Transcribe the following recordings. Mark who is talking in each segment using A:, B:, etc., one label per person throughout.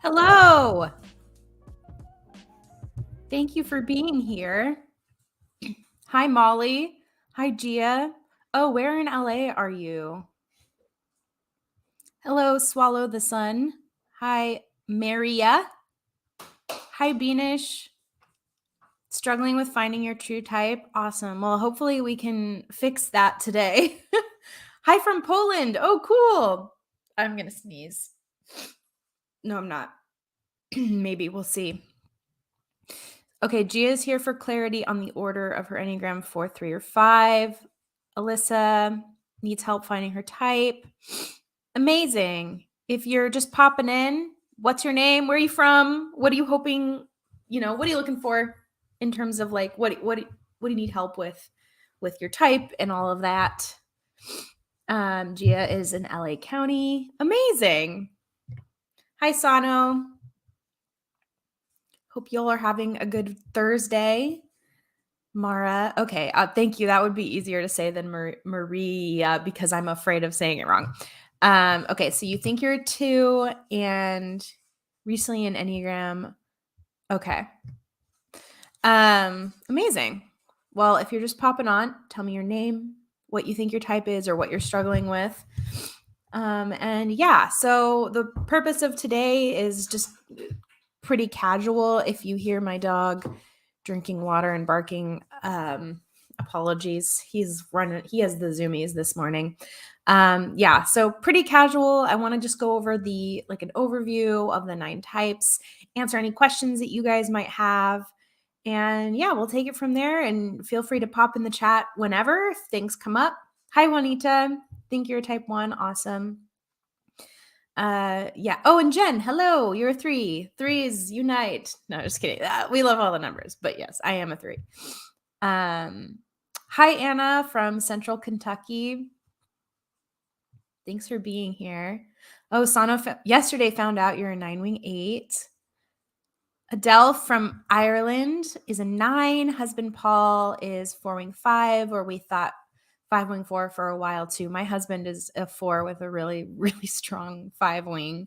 A: Hello. Thank you for being here. Hi, Molly. Hi, Gia. Oh, where in LA are you? Hello, Swallow the Sun. Hi, Maria. Hi, Beanish. Struggling with finding your true type? Awesome. Well, hopefully we can fix that today. Hi from Poland. Oh, cool. I'm going to sneeze. No, I'm not. Maybe we'll see. Okay, Gia is here for clarity on the order of her Enneagram 4, 3, or 5. Alyssa needs help finding her type. Amazing. If you're just popping in, what's your name? Where are you from? What are you hoping, what are you looking for in terms of like what do you need help with your type and all of that? Gia is in LA County. Amazing. Hi, Sano. Hope y'all are having a good Thursday. Mara. Okay. Thank you. That would be easier to say than Maria because I'm afraid of saying it wrong. Okay. So you think you're a 2 and recently an Enneagram. Okay. Amazing. Well, if you're just popping on, tell me your name, what you think your type is, or what you're struggling with. And yeah, so the purpose of today is just pretty casual. If you hear my dog drinking water and barking, apologies. He has the zoomies this morning. Yeah, so pretty casual. I want to just go over an overview of the 9 types, answer any questions that you guys might have. And yeah, we'll take it from there, and feel free to pop in the chat whenever things come up. Hi, Juanita. Think you're a type 1. Awesome. Yeah. Oh, and Jen, hello. You're a 3. 3s unite. No, just kidding. We love all the numbers, but yes, I am a 3. Hi, Anna from Central Kentucky. Thanks for being here. Oh, Sano yesterday found out you're a 9-wing 8. Adele from Ireland is a 9. Husband Paul is 4-wing 5, or we thought 5-wing 4 for a while too. My husband is a 4 with a really, really strong 5-wing.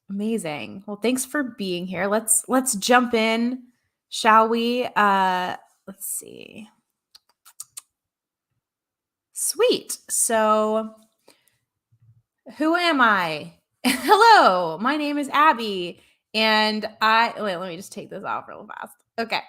A: Amazing. Well, thanks for being here. Let's jump in, shall we? Let's see. Sweet. So, who am I? Hello, my name is Abbey, and let me just take this off real fast. Okay.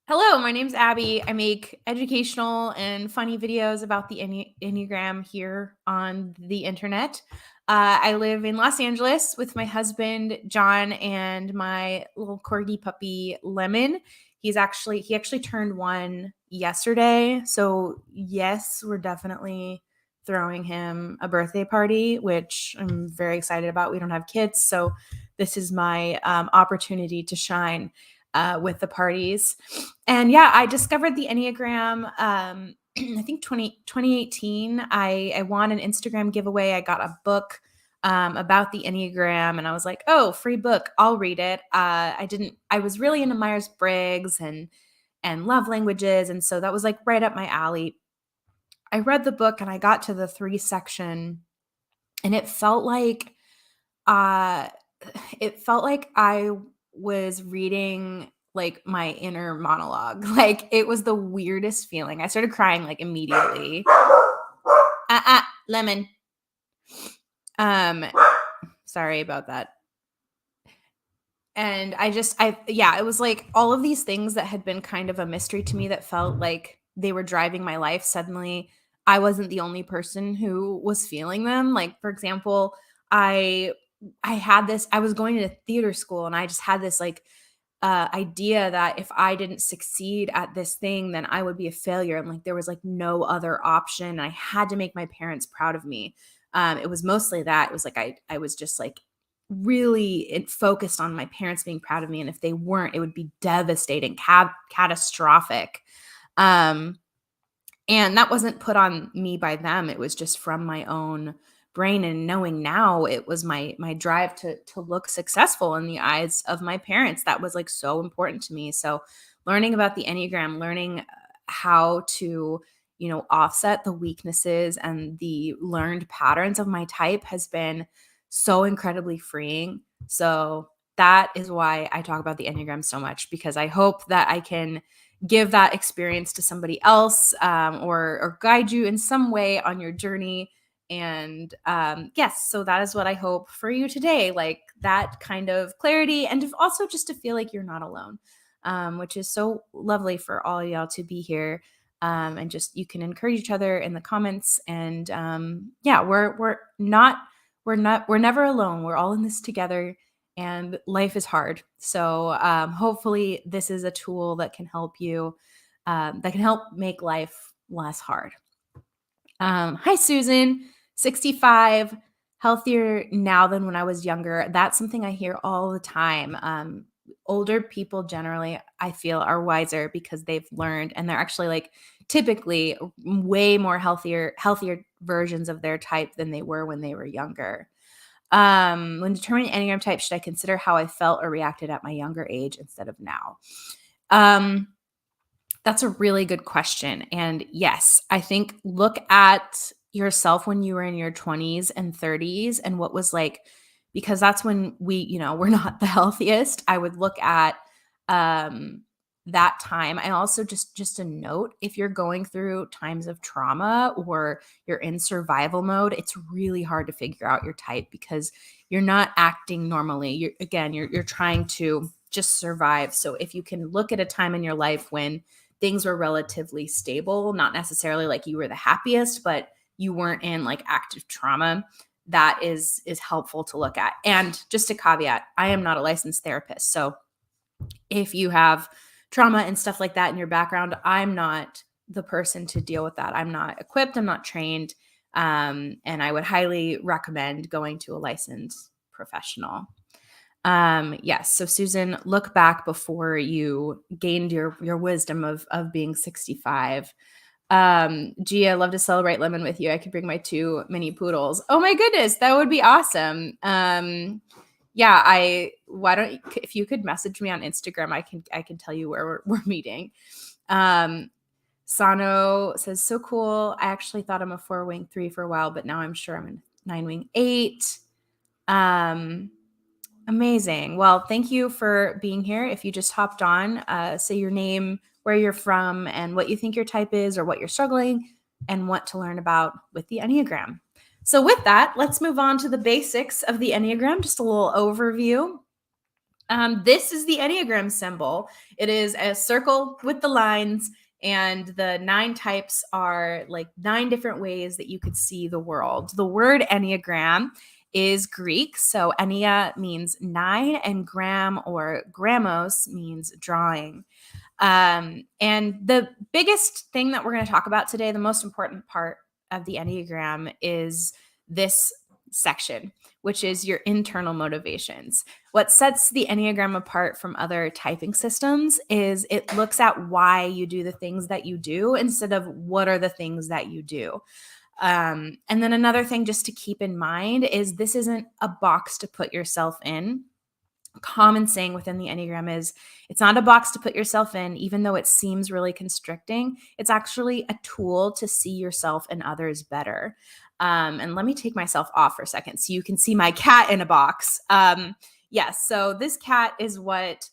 A: Hello, my name's Abbey. I make educational and funny videos about the Enneagram here on the internet. I live in Los Angeles with my husband, John, and my little corgi puppy, Lemon. He actually turned 1 yesterday. So yes, we're definitely throwing him a birthday party, which I'm very excited about. We don't have kids, so this is my opportunity to shine with the parties. And yeah, I discovered the Enneagram, I think 2018. I won an Instagram giveaway. I got a book about the Enneagram, and I was like, oh, free book, I'll read it. I was really into Myers-Briggs and love languages. And so that was like right up my alley. I read the book and I got to the 3 section, and it felt like I was reading like my inner monologue. Like it was the weirdest feeling. I started crying like immediately. Lemon. Sorry about that. And it was like all of these things that had been kind of a mystery to me that felt like they were driving my life. Suddenly, I wasn't the only person who was feeling them. Like, for example, I was going to theater school, and I just had this like idea that if I didn't succeed at this thing, then I would be a failure. And like, there was like no other option. I had to make my parents proud of me. It was mostly that. It was like, I was just like really focused on my parents being proud of me. And if they weren't, it would be devastating, catastrophic. And that wasn't put on me by them. It was just from my own brain, and knowing now it was my drive to look successful in the eyes of my parents. That was like so important to me. So learning about the Enneagram, learning how to, offset the weaknesses and the learned patterns of my type has been so incredibly freeing. So that is why I talk about the Enneagram so much, because I hope that I can give that experience to somebody else, or guide you in some way on your journey. And yes, so that is what I hope for you today, like that kind of clarity, and also just to feel like you're not alone, which is so lovely for all y'all to be here. And just you can encourage each other in the comments. And yeah, we're never alone. We're all in this together, and life is hard. So hopefully this is a tool that can help you, that can help make life less hard. Hi, Susan, 65, healthier now than when I was younger. That's something I hear all the time. Older people generally, I feel, are wiser because they've learned, and they're actually like typically way more healthier versions of their type than they were when they were younger. When determining Enneagram type, should I consider how I felt or reacted at my younger age instead of now? That's a really good question. And yes, I think look at yourself when you were in your 20s and 30s and what was like, because that's when we're not the healthiest. I would look at that time. And also just a note, if you're going through times of trauma or you're in survival mode, it's really hard to figure out your type because you're not acting normally. You're trying to just survive. So if you can look at a time in your life when things were relatively stable, not necessarily like you were the happiest, but you weren't in like active trauma, that is helpful to look at. And just a caveat, I am not a licensed therapist. So if you have trauma and stuff like that in your background, I'm not the person to deal with that. I'm not equipped, I'm not trained. And I would highly recommend going to a licensed professional. Yes. So Susan, look back before you gained your wisdom of being 65. Gia, love to celebrate lemon with you. I could bring my 2 mini poodles. Oh my goodness, that would be awesome. Yeah, if you could message me on Instagram, I can tell you where we're meeting. Sano says, so cool. I actually thought I'm a 4-wing 3 for a while, but now I'm sure I'm a 9-wing 8. Amazing. Well, thank you for being here. If you just hopped on, say your name, where you're from, and what you think your type is or what you're struggling and want to learn about with the Enneagram. So with that, let's move on to the basics of the Enneagram, just a little overview. This is the Enneagram symbol. It is a circle with the lines, and the 9 types are like 9 different ways that you could see the world. The word Enneagram is Greek. So Ennea means 9, and gram or gramos means drawing. And the biggest thing that we're going to talk about today, the most important part of the Enneagram, is this section, which is your internal motivations. What sets the Enneagram apart from other typing systems is it looks at why you do the things that you do instead of what are the things that you do. And then another thing just to keep in mind is this isn't a box to put yourself in. Common saying within the Enneagram is it's not a box to put yourself in, even though it seems really constricting. It's actually a tool to see yourself and others better. And let me take myself off for a second so you can see my cat in a box. Yes, so this cat is what,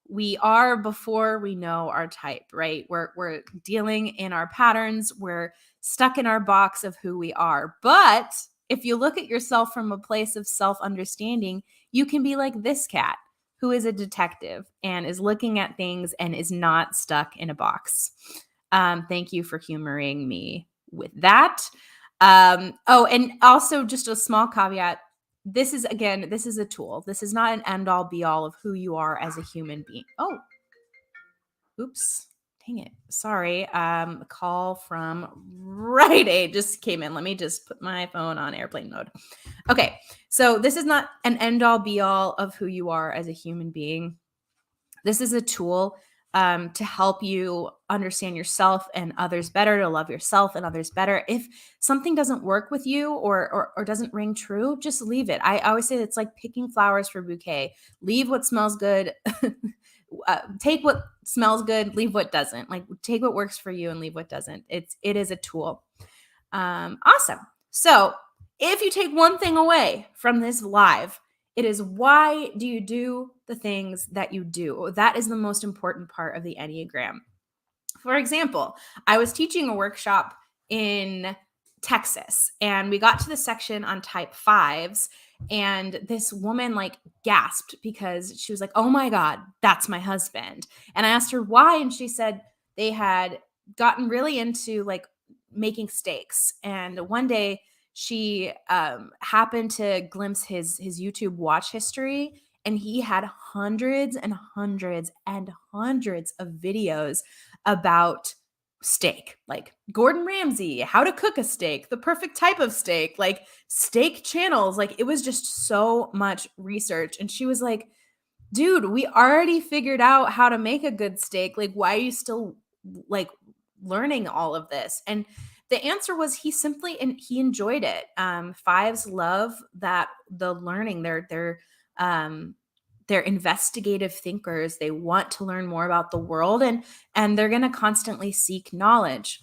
A: we are before we know our type, right? We're dealing in our patterns. We're stuck in our box of who we are. But if you look at yourself from a place of self-understanding, you can be like this cat who is a detective and is looking at things and is not stuck in a box. Thank you for humoring me with that. Oh, and also just a small caveat. This is a tool. This is not an end all be all of who you are as a human being. Oh, oops. Dang it. Sorry. A call from Rite Aid just came in. Let me just put my phone on airplane mode. Okay. So this is not an end all be all of who you are as a human being. This is a tool to help you understand yourself and others better, to love yourself and others better. If something doesn't work with you or doesn't ring true, just leave it. I always say it's like picking flowers for a bouquet. Leave what smells good. take what smells good, leave what doesn't. Like take what works for you and leave what doesn't. It is a tool. Awesome. So if you take one thing away from this live, it is why do you do the things that you do? That is the most important part of the Enneagram. For example, I was teaching a workshop in Texas and we got to the section on type fives and this woman like gasped because she was like, "Oh my God, that's my husband." And I asked her why. And she said they had gotten really into like making steaks. And one day she happened to glimpse his YouTube watch history and he had hundreds and hundreds and hundreds of videos about steak, like Gordon Ramsay, how to cook a steak, the perfect type of steak, like steak channels. Like it was just so much research. And she was like, "Dude, we already figured out how to make a good steak. Like, why are you still like learning all of this?" And the answer was he simply and he enjoyed it. Fives love that the learning. They're investigative thinkers. They want to learn more about the world and they're going to constantly seek knowledge.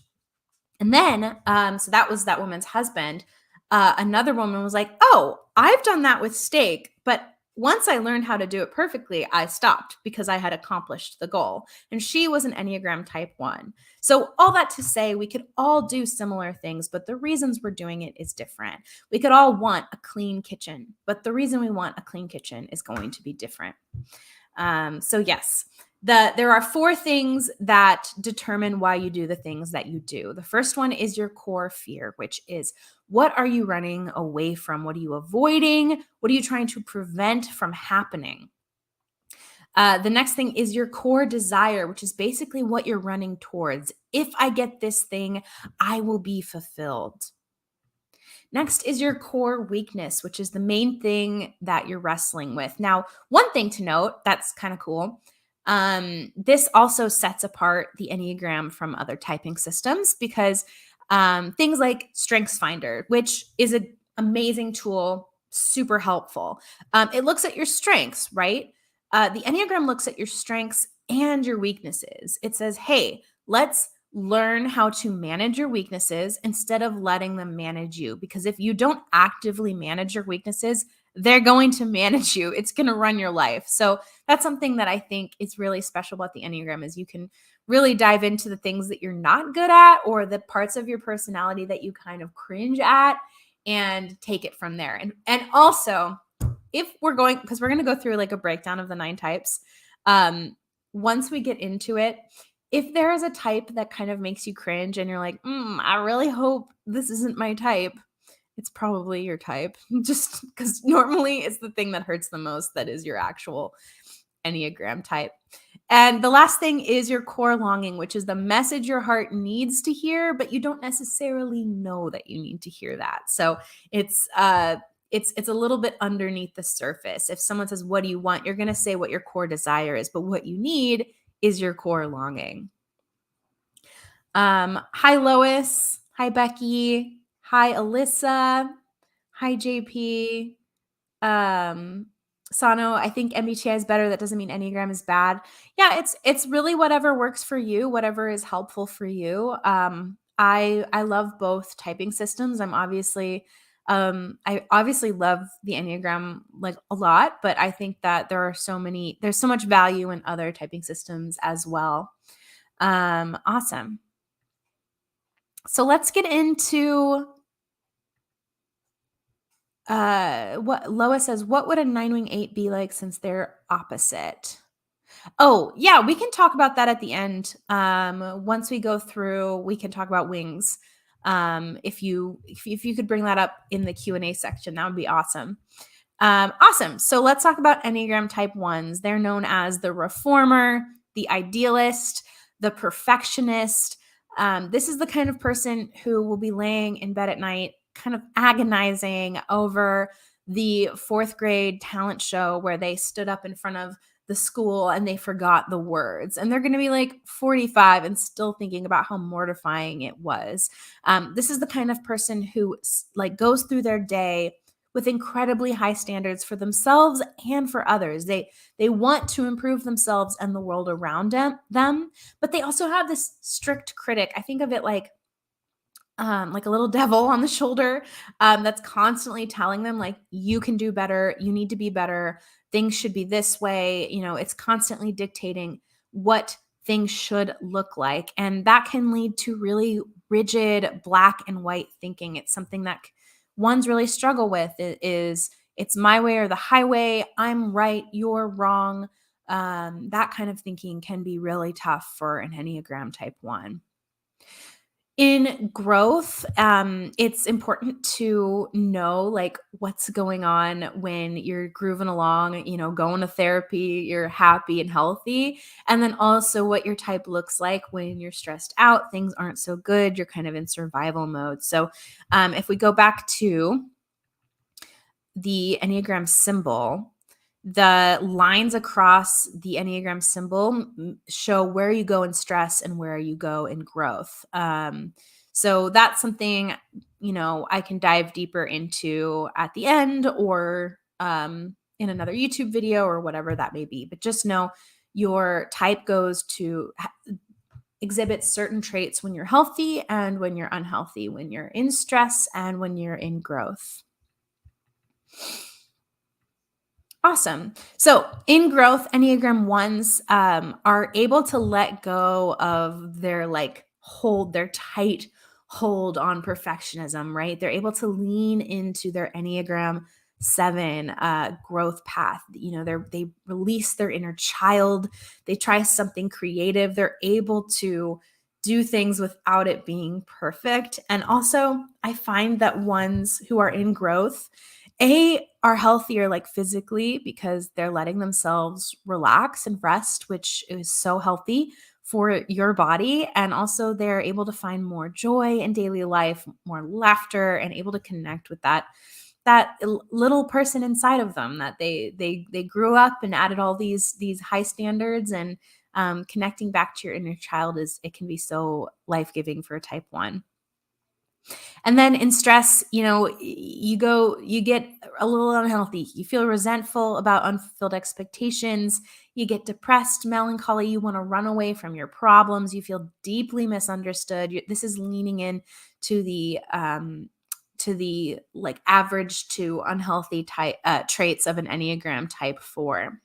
A: And then, so that was that woman's husband. Another woman was like, "Oh, I've done that with steak, but once I learned how to do it perfectly, I stopped because I had accomplished the goal." And she was an Enneagram type 1. So all that to say, we could all do similar things, but the reasons we're doing it is different. We could all want a clean kitchen, but the reason we want a clean kitchen is going to be different. So yes, there are 4 things that determine why you do the things that you do. The first one is your core fear, which is what are you running away from? What are you avoiding? What are you trying to prevent from happening? The next thing is your core desire, which is basically what you're running towards. If I get this thing, I will be fulfilled. Next is your core weakness, which is the main thing that you're wrestling with. Now, one thing to note that's kind of cool. This also sets apart the Enneagram from other typing systems because things like StrengthsFinder, which is an amazing tool, super helpful. It looks at your strengths, right? The Enneagram looks at your strengths and your weaknesses. It says, "Hey, let's learn how to manage your weaknesses instead of letting them manage you." Because if you don't actively manage your weaknesses, they're going to manage you. It's going to run your life. So that's something that I think is really special about the Enneagram is you can really dive into the things that you're not good at or the parts of your personality that you kind of cringe at and take it from there. And also, if we're going, because we're going to go through like a breakdown of the 9 types, once we get into it, if there is a type that kind of makes you cringe and you're like, I really hope this isn't my type, it's probably your type. Just because normally it's the thing that hurts the most that is your actual Enneagram type. And the last thing is your core longing, which is the message your heart needs to hear, but you don't necessarily know that you need to hear that. So it's a little bit underneath the surface. If someone says, "What do you want?" You're going to say what your core desire is, but what you need is your core longing. Hi, Lois. Hi, Becky. Hi, Alyssa. Hi, JP. Sano, I think MBTI is better. That doesn't mean Enneagram is bad. Yeah, it's really whatever works for you, whatever is helpful for you. I love both typing systems. I obviously love the Enneagram like a lot, but I think that there's so much value in other typing systems as well. Awesome. So let's get into what Lois says. What would a 9-wing 8 be like since they're opposite? Oh, yeah, we can talk about that at the end. Once we go through, we can talk about wings. If you could bring that up in the Q&A section, that would be awesome. Awesome. So let's talk about Enneagram type 1s. They're known as the reformer, the idealist, the perfectionist. This is the kind of person who will be laying in bed at night, kind of agonizing over the 4th grade talent show where they stood up in front of the school and they forgot the words. And they're going to be like 45 and still thinking about how mortifying it was. This is the kind of person who like goes through their day with incredibly high standards for themselves and for others. They want to improve themselves and the world around them, but they also have this strict critic. I think of it like a little devil on the shoulder, that's constantly telling them, like, you can do better, you need to be better, things should be this way. It's constantly dictating what things should look like. And that can lead to really rigid black and white thinking. It's something that ones really struggle with, is it's my way or the highway, I'm right, you're wrong. That kind of thinking can be really tough for an Enneagram type 1. In growth, it's important to know, like, what's going on when you're grooving along, going to therapy, you're happy and healthy. And then also what your type looks like when you're stressed out, things aren't so good, you're kind of in survival mode. So if we go back to the Enneagram symbol, the lines across the Enneagram symbol show where you go in stress and where you go in growth. So that's something, I can dive deeper into at the end, or in another YouTube video, or whatever that may be. But just know your type goes to exhibit certain traits when you're healthy and when you're unhealthy, when you're in stress and when you're in growth. Awesome. So in growth, Enneagram 1s are able to let go of their their tight hold on perfectionism, right? They're able to lean into their Enneagram 7 growth path. They release their inner child. They try something creative. They're able to do things without it being perfect. And also, I find that ones who are in growth, are healthier, like, physically, because they're letting themselves relax and rest, which is so healthy for your body. And also they're able to find more joy in daily life, more laughter, and able to connect with that little person inside of them that they grew up and added all these high standards. And connecting back to your inner child, it can be so life-giving for a type 1. And then in stress, you get a little unhealthy. You feel resentful about unfulfilled expectations. You get depressed, melancholy. You want to run away from your problems. You feel deeply misunderstood. This is leaning in to the like average to unhealthy type traits of an Enneagram type 4.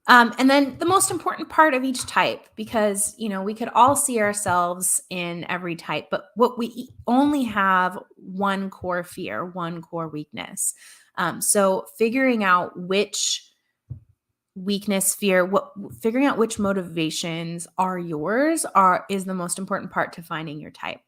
A: And then the most important part of each type, because, we could all see ourselves in every type, but what we only have one core fear, one core weakness. So figuring out which weakness, fear, figuring out which motivations are yours is the most important part to finding your type.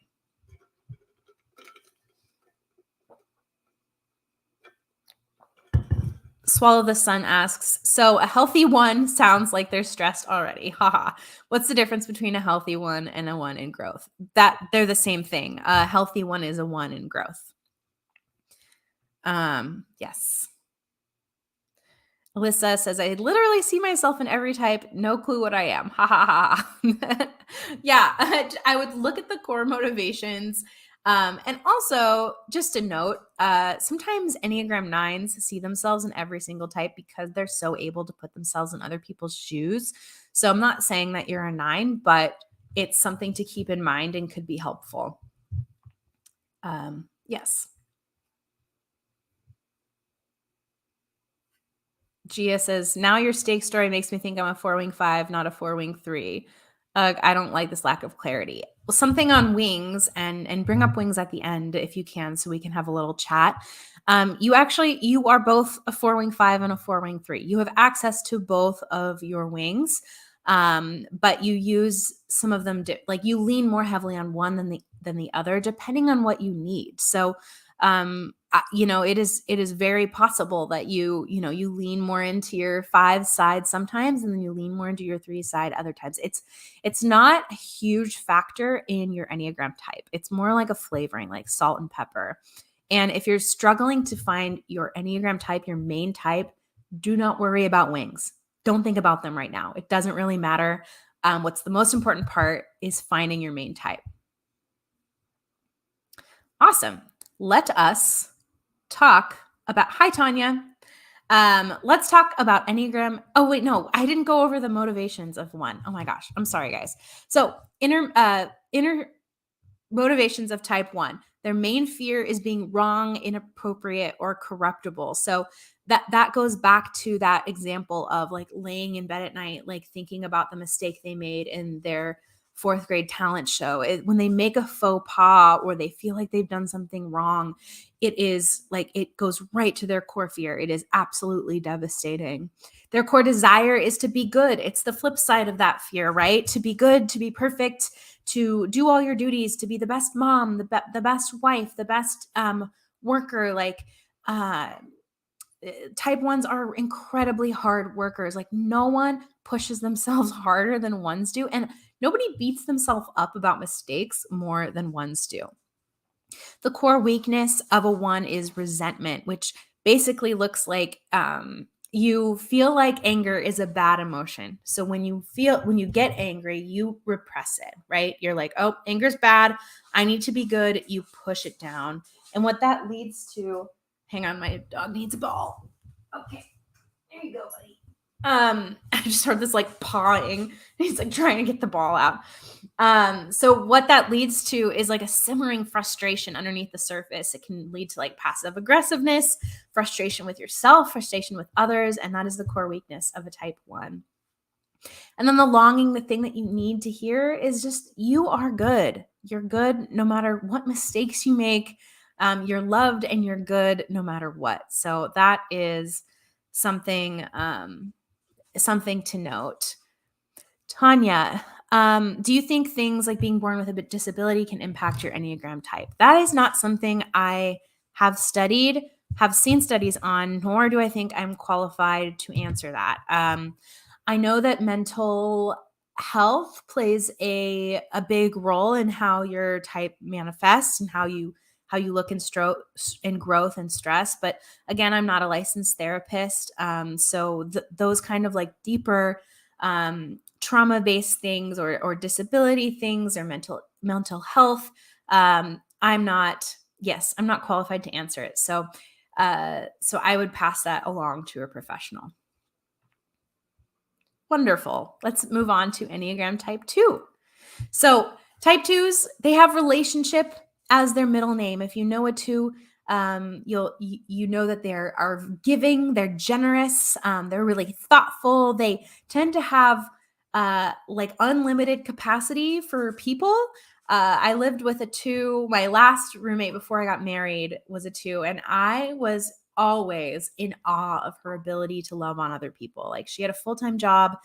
A: Swallow the Sun asks, so a healthy 1 sounds like they're stressed already. Haha. What's the difference between a healthy 1 and a 1 in growth? That they're the same thing. A healthy 1 is a 1 in growth. Yes. Alyssa says, I literally see myself in every type. No clue what I am. Ha ha ha. Yeah, I would look at the core motivations. And also, just a note, sometimes Enneagram 9s see themselves in every single type because they're so able to put themselves in other people's shoes. So I'm not saying that you're a 9, but it's something to keep in mind and could be helpful. Yes. Gia says, now your steak story makes me think I'm a 4-wing 5, not a 4-wing 3. I don't like this lack of clarity. Well, something on wings, and bring up wings at the end if you can, so we can have a little chat. You are both a 4-wing 5 and a 4-wing 3. You have access to both of your wings, but you use some of them, like you lean more heavily on one than the other, depending on what you need. So it is very possible that you lean more into your 5 side sometimes, and then you lean more into your 3 side other times. It's not a huge factor in your Enneagram type. It's more like a flavoring, like salt and pepper. And if you're struggling to find your Enneagram type, your main type, do not worry about wings. Don't think about them right now. It doesn't really matter. What's the most important part is finding your main type. Awesome. let us talk about, hi, Tanya. Let's talk about Enneagram. Oh, wait, no, I didn't go over the motivations of one. Oh my gosh. I'm sorry, guys. So inner motivations of type 1. Their main fear is being wrong, inappropriate, or corruptible. So that goes back to that example of like laying in bed at night, like thinking about the mistake they made in their fourth grade talent show. When they make a faux pas or they feel like they've done something wrong, it is like it goes right to their core fear. It is absolutely devastating. Their core desire is to be good. It's the flip side of that fear, right? To be good, to be perfect, to do all your duties, to be the best mom, the best wife, the best worker. Like type 1s are incredibly hard workers. Like no one pushes themselves harder than 1s do. And nobody beats themselves up about mistakes more than 1s do. The core weakness of a 1 is resentment, which basically looks like you feel like anger is a bad emotion. So when you get angry, you repress it, right? You're like, oh, anger's bad. I need to be good. You push it down. And what that leads to, hang on, my dog needs a ball. Okay, there you go, buddy. I just heard this like pawing. He's like trying to get the ball out. So what that leads to is like a simmering frustration underneath the surface. It can lead to like passive aggressiveness, frustration with yourself, frustration with others, and that is the core weakness of a type 1. And then the longing, the thing that you need to hear is just you are good. You're good no matter what mistakes you make. You're loved and you're good no matter what. So that is something to note. Tanya, do you think things like being born with a disability can impact your Enneagram type? That is not something I have seen studies on, nor do I think I'm qualified to answer that. I know that mental health plays a big role in how your type manifests and how you look in growth and stress. But again, I'm not a licensed therapist. So those kind of like deeper trauma-based things or disability things or mental health, I'm not qualified to answer it. So I would pass that along to a professional. Wonderful. Let's move on to Enneagram type 2. So type 2s, they have relationship as their middle name. If you know a 2, you know that they are giving, they're generous, they're really thoughtful. They tend to have like unlimited capacity for people. I lived with a 2. My last roommate before I got married was a 2, and I was always in awe of her ability to love on other people. Like she had a full-time job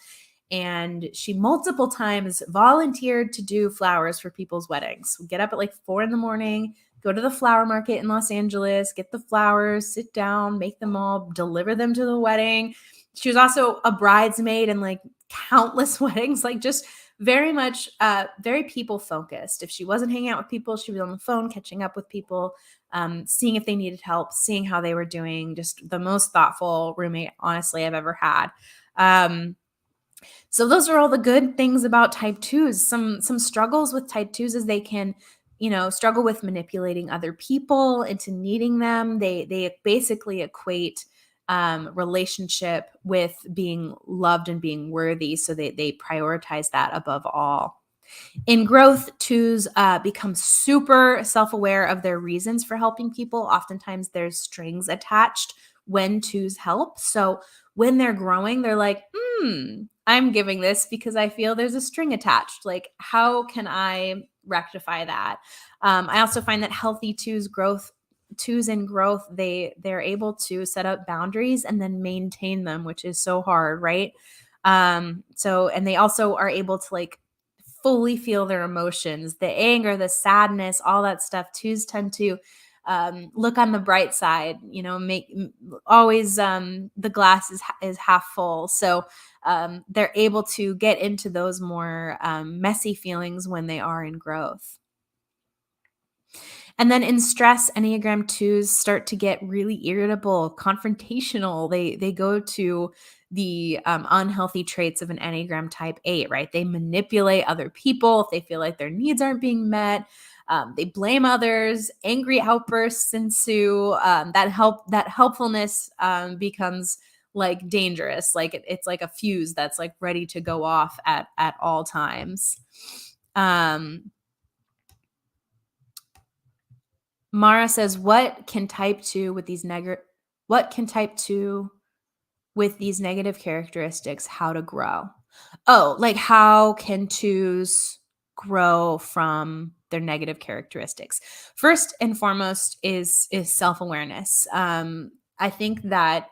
A: and she multiple times volunteered to do flowers for people's weddings. We'd get up at like 4 a.m, go to the flower market in Los Angeles, get the flowers, sit down, make them all, deliver them to the wedding. She was also a bridesmaid in like countless weddings, like just very much very people focused. If she wasn't hanging out with people, she was on the phone catching up with people, seeing if they needed help, seeing how they were doing. Just the most thoughtful roommate, honestly, I've ever had. So those are all the good things about type 2s. Some struggles with type 2s is they can, struggle with manipulating other people into needing them. They basically equate relationship with being loved and being worthy. So they prioritize that above all. In growth, 2s become super self-aware of their reasons for helping people. Oftentimes there's strings attached when 2s help. So when they're growing, they're like, I'm giving this because I feel there's a string attached. Like, how can I rectify that? I also find that healthy 2s in growth, they're able to set up boundaries and then maintain them, which is so hard, right? And they also are able to like fully feel their emotions, the anger, the sadness, all that stuff. 2s tend to look on the bright side, make always the glass is half full. So they're able to get into those more messy feelings when they are in growth. And then in stress, Enneagram 2s start to get really irritable, confrontational. They go to the unhealthy traits of an Enneagram type 8, right? They manipulate other people if they feel like their needs aren't being met. They blame others. Angry outbursts ensue. That helpfulness becomes like dangerous. Like it's like a fuse that's like ready to go off at all times. Mara says, what can type 2 with these negative characteristics, how to grow? Oh, like how can twos grow from their negative characteristics? First and foremost is self-awareness. I think that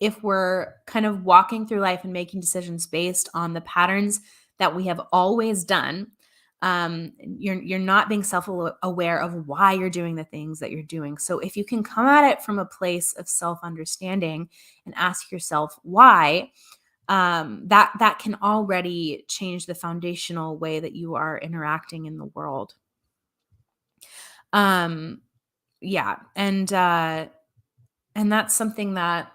A: if we're kind of walking through life and making decisions based on the patterns that we have always done, you're not being self-aware of why you're doing the things that you're doing. So if you can come at it from a place of self-understanding and ask yourself why, that can already change the foundational way that you are interacting in the world. Yeah, and that's something that.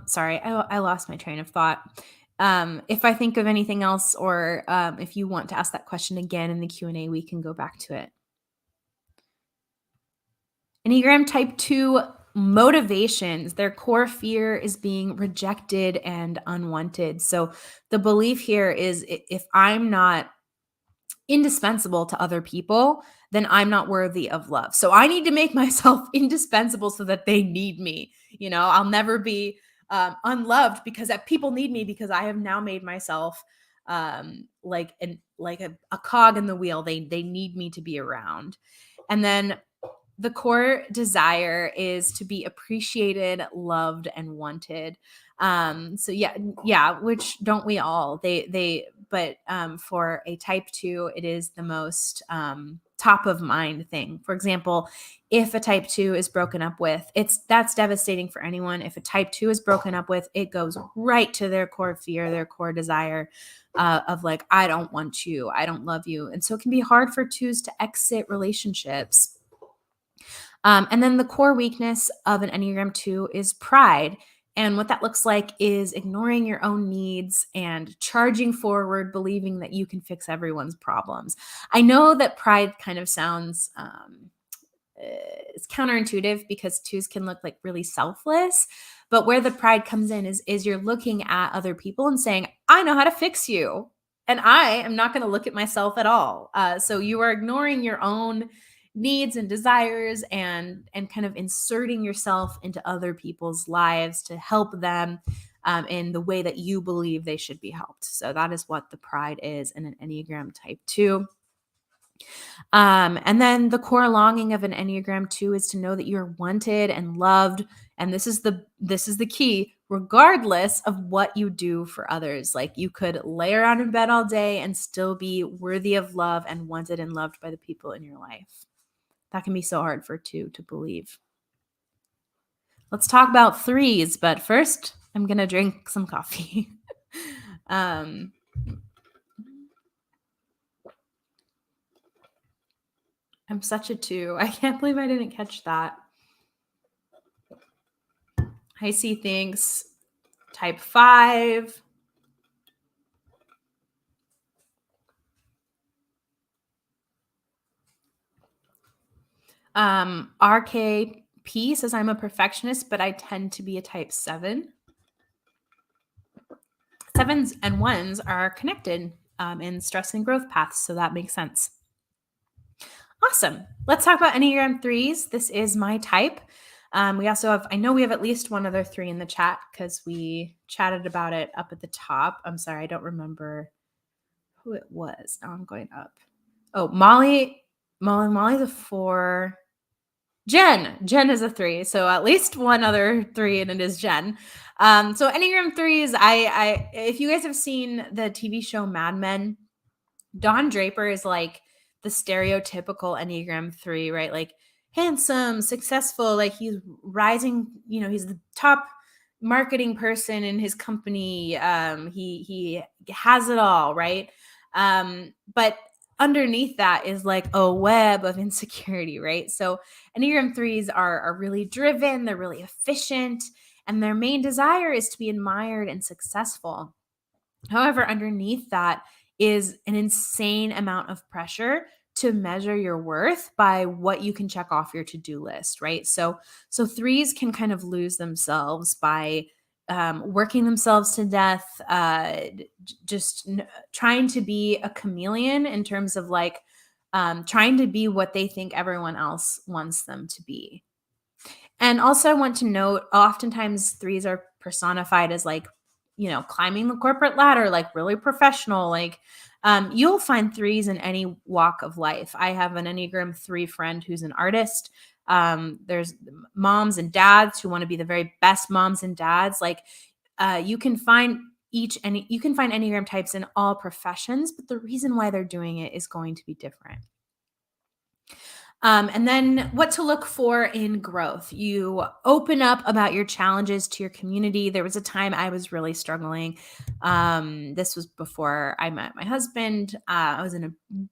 A: Sorry, I lost my train of thought. If I think of anything else, or if you want to ask that question again in the Q&A, we can go back to it. Enneagram type 2 motivations. Their core fear is being rejected and unwanted. So the belief here is, if I'm not indispensable to other people, then I'm not worthy of love. So I need to make myself indispensable so that they need me. I'll never be unloved because people need me, because I have now made myself like a cog in the wheel. They need me to be around. And then the core desire is to be appreciated, loved, and wanted. So yeah, which don't we all? But for a type 2, it is the most top of mind thing. For example, if a type 2 is broken up with, that's devastating for anyone. If a type 2 is broken up with, it goes right to their core fear, their core desire of like, I don't want you, I don't love you. And so it can be hard for 2s to exit relationships. And then the core weakness of an Enneagram 2 is pride. And what that looks like is ignoring your own needs and charging forward, believing that you can fix everyone's problems. I know that pride kind of sounds it's counterintuitive, because 2s can look like really selfless. But where the pride comes in is you're looking at other people and saying, I know how to fix you, and I am not going to look at myself at all. So you are ignoring your own needs and desires, and kind of inserting yourself into other people's lives to help them in the way that you believe they should be helped. So that is what the pride is in an Enneagram type 2. And then the core longing of an Enneagram 2 is to know that you're wanted and loved. And this is the key, regardless of what you do for others. Like, you could lay around in bed all day and still be worthy of love and wanted and loved by the people in your life. That can be so hard for 2 to believe. Let's talk about 3s, but first I'm going to drink some coffee. I'm such a 2. I can't believe I didn't catch that. I see things. Type 5. RKP says, I'm a perfectionist, but I tend to be a type 7. 7s and 1s are connected in stress and growth paths, so that makes sense. Awesome. Let's talk about Enneagram 3s. This is my type. We also have, I know we have at least one other 3 in the chat, because we chatted about it up at the top. I'm sorry, I don't remember who it was. Now I'm going up. Oh, Molly's a 4. Jen is a 3. So at least one other 3, and it is Jen. So Enneagram 3s, I if you guys have seen the TV show Mad Men, Don Draper is like the stereotypical Enneagram 3, right? Like, handsome, successful, like he's rising, he's the top marketing person in his company. He has it all, right? But underneath that is like a web of insecurity, right? So Enneagram 3s are really driven, they're really efficient, and their main desire is to be admired and successful. However, underneath that is an insane amount of pressure to measure your worth by what you can check off your to-do list, right? So threes can kind of lose themselves by working themselves to death, trying to be a chameleon in terms of like trying to be what they think everyone else wants them to be. And also, I want to note, oftentimes threes are personified as like, climbing the corporate ladder, like really professional. Like, you'll find threes in any walk of life. I have an Enneagram 3 friend who's an artist. There's moms and dads who want to be the very best moms and dads. Like, you can find you can find Enneagram types in all professions, but the reason why they're doing it is going to be different. And then what to look for in growth. You open up about your challenges to your community. There was a time I was really struggling. This was before I met my husband. I was in a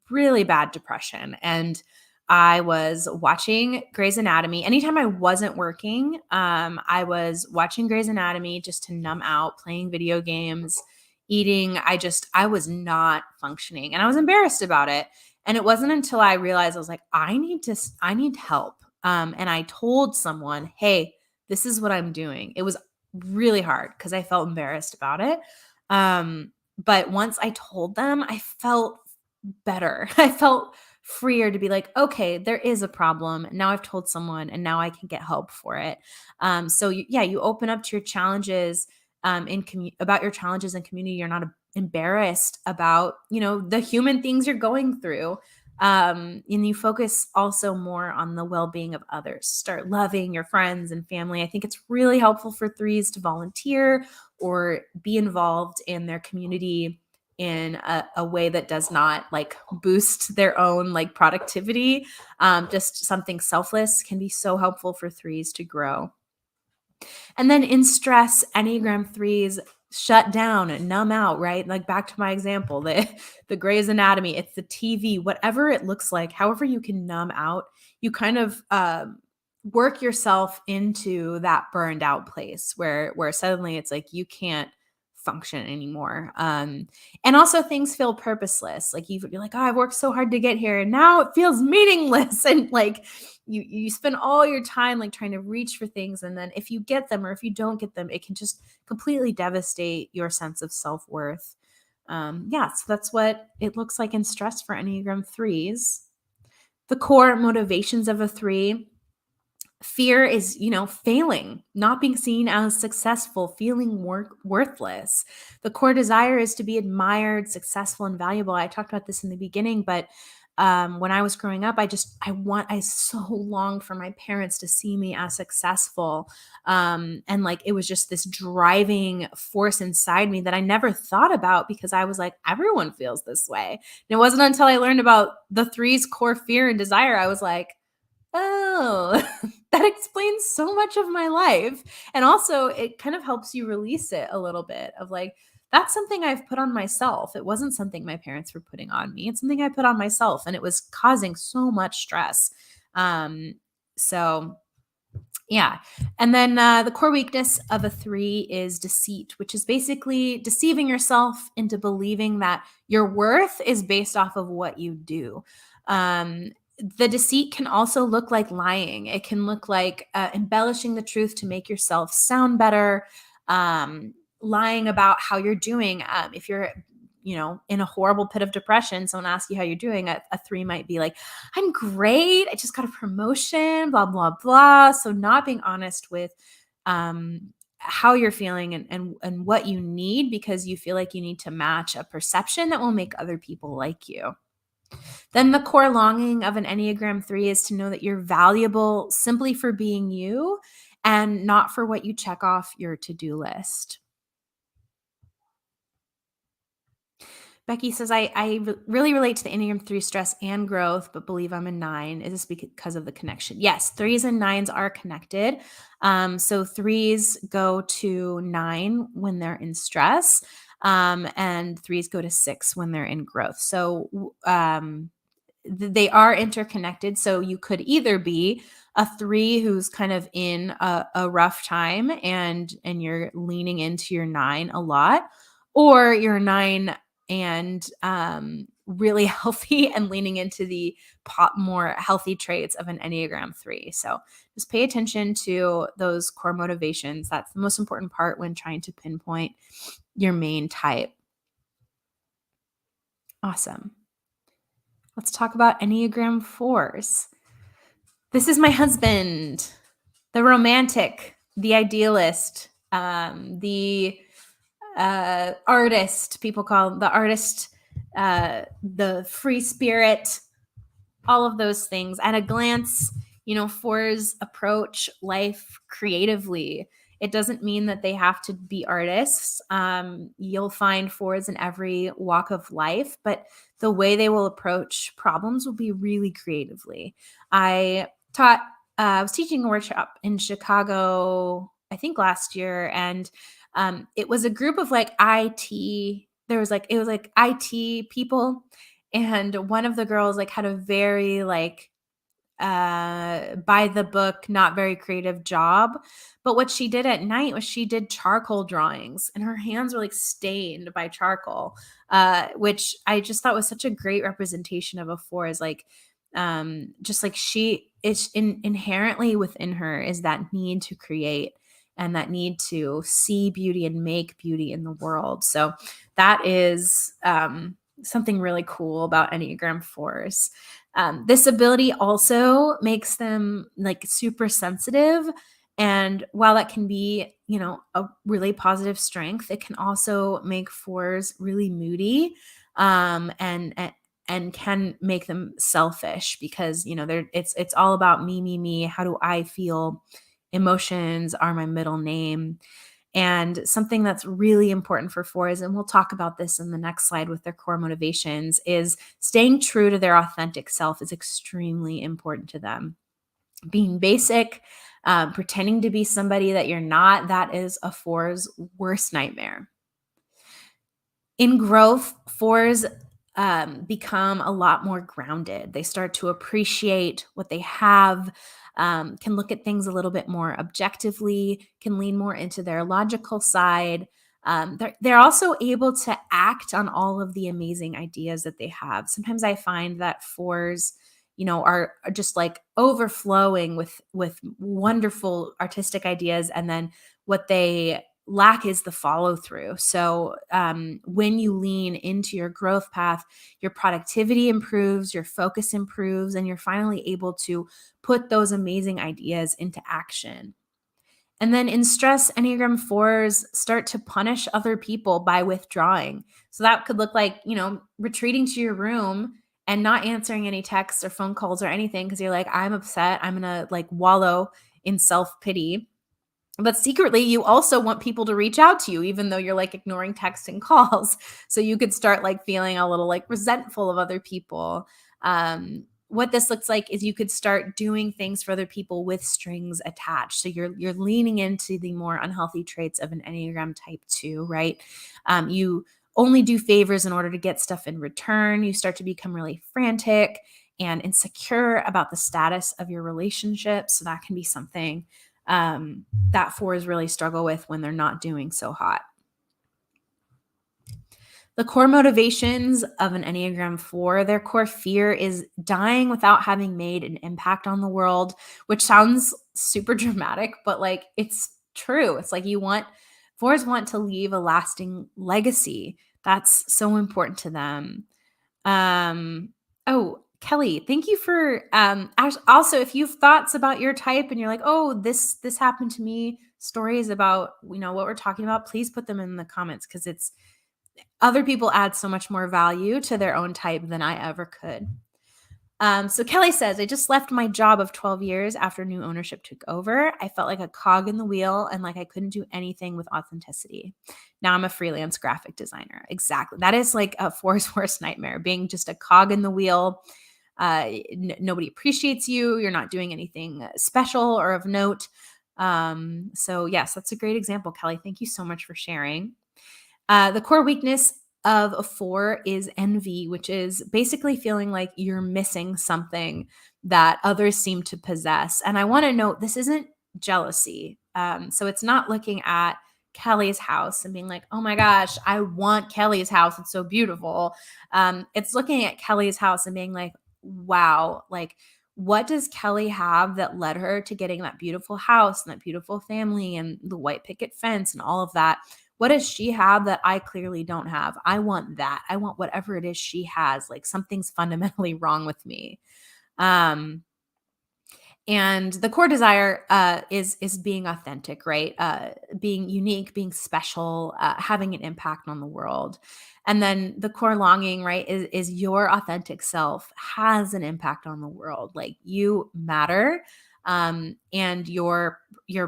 A: really bad depression, and I was watching Grey's Anatomy. Anytime I wasn't working, I was watching Grey's Anatomy just to numb out, playing video games, eating. I was not functioning, and I was embarrassed about it. And it wasn't until I realized I was like, I need help. And I told someone, hey, this is what I'm doing. It was really hard because I felt embarrassed about it. But once I told them, I felt better. I felt freer to be like, okay, there is a problem. Now I've told someone and now I can get help for it. You open up to your challenges about your challenges in community. You're not embarrassed about, the human things you're going through. And you focus also more on the well-being of others. Start loving your friends and family. I think it's really helpful for threes to volunteer or be involved in their community in a way that does not like boost their own like productivity. Just something selfless can be so helpful for threes to grow. And then in stress, Enneagram threes shut down and numb out, right? Like back to my example, the Grey's Anatomy, it's the TV, whatever it looks like, however you can numb out, you kind of work yourself into that burned out place where suddenly it's like you can't function anymore. And also things feel purposeless. Like you're like, oh, I've worked so hard to get here and now it feels meaningless. And like you spend all your time like trying to reach for things. And then if you get them or if you don't get them, it can just completely devastate your sense of self-worth. So that's what it looks like in stress for Enneagram threes. The core motivations of a three: fear is, failing, not being seen as successful, feeling worthless. The core desire is to be admired, successful, and valuable. I talked about this in the beginning, but when I was growing up, I so longed for my parents to see me as successful. And like, it was just this driving force inside me that I never thought about because I was like, everyone feels this way. And it wasn't until I learned about the three's core fear and desire, I was like, oh, that explains so much of my life. And also, it kind of helps you release it a little bit of like, that's something I've put on myself. It wasn't something my parents were putting on me. It's something I put on myself, and it was causing so much stress. Um, so yeah. And then the core weakness of a three is deceit, which is basically deceiving yourself into believing that your worth is based off of what you do. The deceit can also look like lying. It can look like embellishing the truth to make yourself sound better, lying about how you're doing. If you're in a horrible pit of depression, someone asks you how you're doing, a three might be like, I'm great. I just got a promotion, blah, blah, blah. So not being honest with how you're feeling and what you need because you feel like you need to match a perception that will make other people like you. Then the core longing of an Enneagram 3 is to know that you're valuable simply for being you and not for what you check off your to-do list. Becky says, I really relate to the Enneagram 3 stress and growth, but believe I'm a 9. Is this because of the connection? Yes, 3s and 9s are connected. So 3s go to 9 when they're in stress, and 3s go to 6 when they're in growth. So they are interconnected. So you could either be a 3 who's kind of in a rough time and you're leaning into your 9 a lot, or you're a 9 and really healthy and leaning into the more healthy traits of an Enneagram 3. So just pay attention to those core motivations. That's the most important part when trying to pinpoint your main type. Awesome. Let's talk about Enneagram 4s. This is my husband, the romantic, the idealist, the artist. People call him the artist, the free spirit, all of those things. At a glance, fours approach life creatively. It doesn't mean that they have to be artists. You'll find fours in every walk of life, but the way they will approach problems will be really creatively. I was teaching a workshop in Chicago, I think last year, and it was a group of like IT. It was like IT people, and one of the girls like had a very like by the book, not very creative job. But what she did at night was she did charcoal drawings, and her hands were like stained by charcoal, which I just thought was such a great representation of a four. Is like, just like she is inherently within her is that need to create and that need to see beauty and make beauty in the world. So that is something really cool about Enneagram 4s. This ability also makes them like super sensitive. And while that can be, a really positive strength, it can also make 4s really moody, and can make them selfish because, it's all about me. How do I feel? Emotions are my middle name. And something that's really important for 4s, and we'll talk about this in the next slide with their core motivations, is staying true to their authentic self is extremely important to them. Being basic, pretending to be somebody that you're not, that is a 4's worst nightmare. In growth, 4s become a lot more grounded. They start to appreciate what they have, can look at things a little bit more objectively, can lean more into their logical side. They're also able to act on all of the amazing ideas that they have. Sometimes I find that 4s, are just like overflowing with wonderful artistic ideas, and then what they lack is the follow through. So when you lean into your growth path, your productivity improves, your focus improves, and you're finally able to put those amazing ideas into action. And then in stress, Enneagram 4s start to punish other people by withdrawing. So that could look like, retreating to your room and not answering any texts or phone calls or anything because you're like, I'm upset. I'm going to like wallow in self-pity. But secretly, you also want people to reach out to you, even though you're like ignoring texts and calls. So you could start like feeling a little like resentful of other people. What this looks like is you could start doing things for other people with strings attached. So you're leaning into the more unhealthy traits of an Enneagram type 2, right? You only do favors in order to get stuff in return. You start to become really frantic and insecure about the status of your relationship. So that can be something that 4s really struggle with when they're not doing so hot. The core motivations of an Enneagram 4, their core fear is dying without having made an impact on the world, which sounds super dramatic, but like it's true. It's like 4s want to leave a lasting legacy. That's so important to them. Oh, Kelly, thank you for also if you've thoughts about your type and you're like, oh, this happened to me, stories about what we're talking about, please put them in the comments because it's other people add so much more value to their own type than I ever could. So Kelly says, I just left my job of 12 years after new ownership took over. I felt like a cog in the wheel and like I couldn't do anything with authenticity. Now I'm a freelance graphic designer. Exactly. That is like a 4's worst nightmare, being just a cog in the wheel. Nobody appreciates you. You're not doing anything special or of note. So yes, that's a great example, Kelly. Thank you so much for sharing. The core weakness of a 4 is envy, which is basically feeling like you're missing something that others seem to possess. And I want to note this isn't jealousy. So it's not looking at Kelly's house and being like, oh my gosh, I want Kelly's house. It's so beautiful. It's looking at Kelly's house and being like, wow, like, what does Kelly have that led her to getting that beautiful house and that beautiful family and the white picket fence and all of that? What does she have that I clearly don't have? I want that. I want whatever it is she has. Like, something's fundamentally wrong with me. And the core desire is being authentic, right? Being unique, being special, having an impact on the world. And then the core longing, right, is your authentic self has an impact on the world. Like, you matter, and your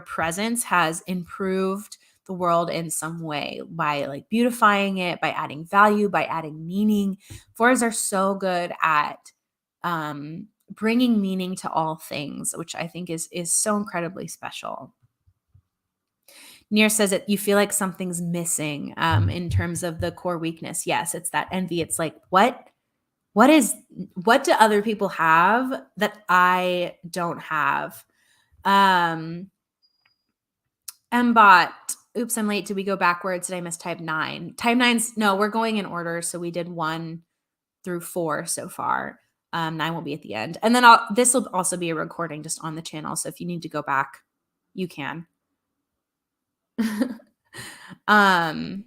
A: presence has improved the world in some way by like beautifying it, by adding value, by adding meaning. Fours are so good at bringing meaning to all things, which I think is so incredibly special. Near says that you feel like something's missing in terms of the core weakness. Yes, it's that envy. It's like, what do other people have that I don't have? Mbot, oops, I'm late. Did we go backwards? Did I miss type 9? Type 9's, no, we're going in order. So we did 1 through 4 so far. 9 will be at the end. And then this will also be a recording just on the channel. So if you need to go back, you can. I'm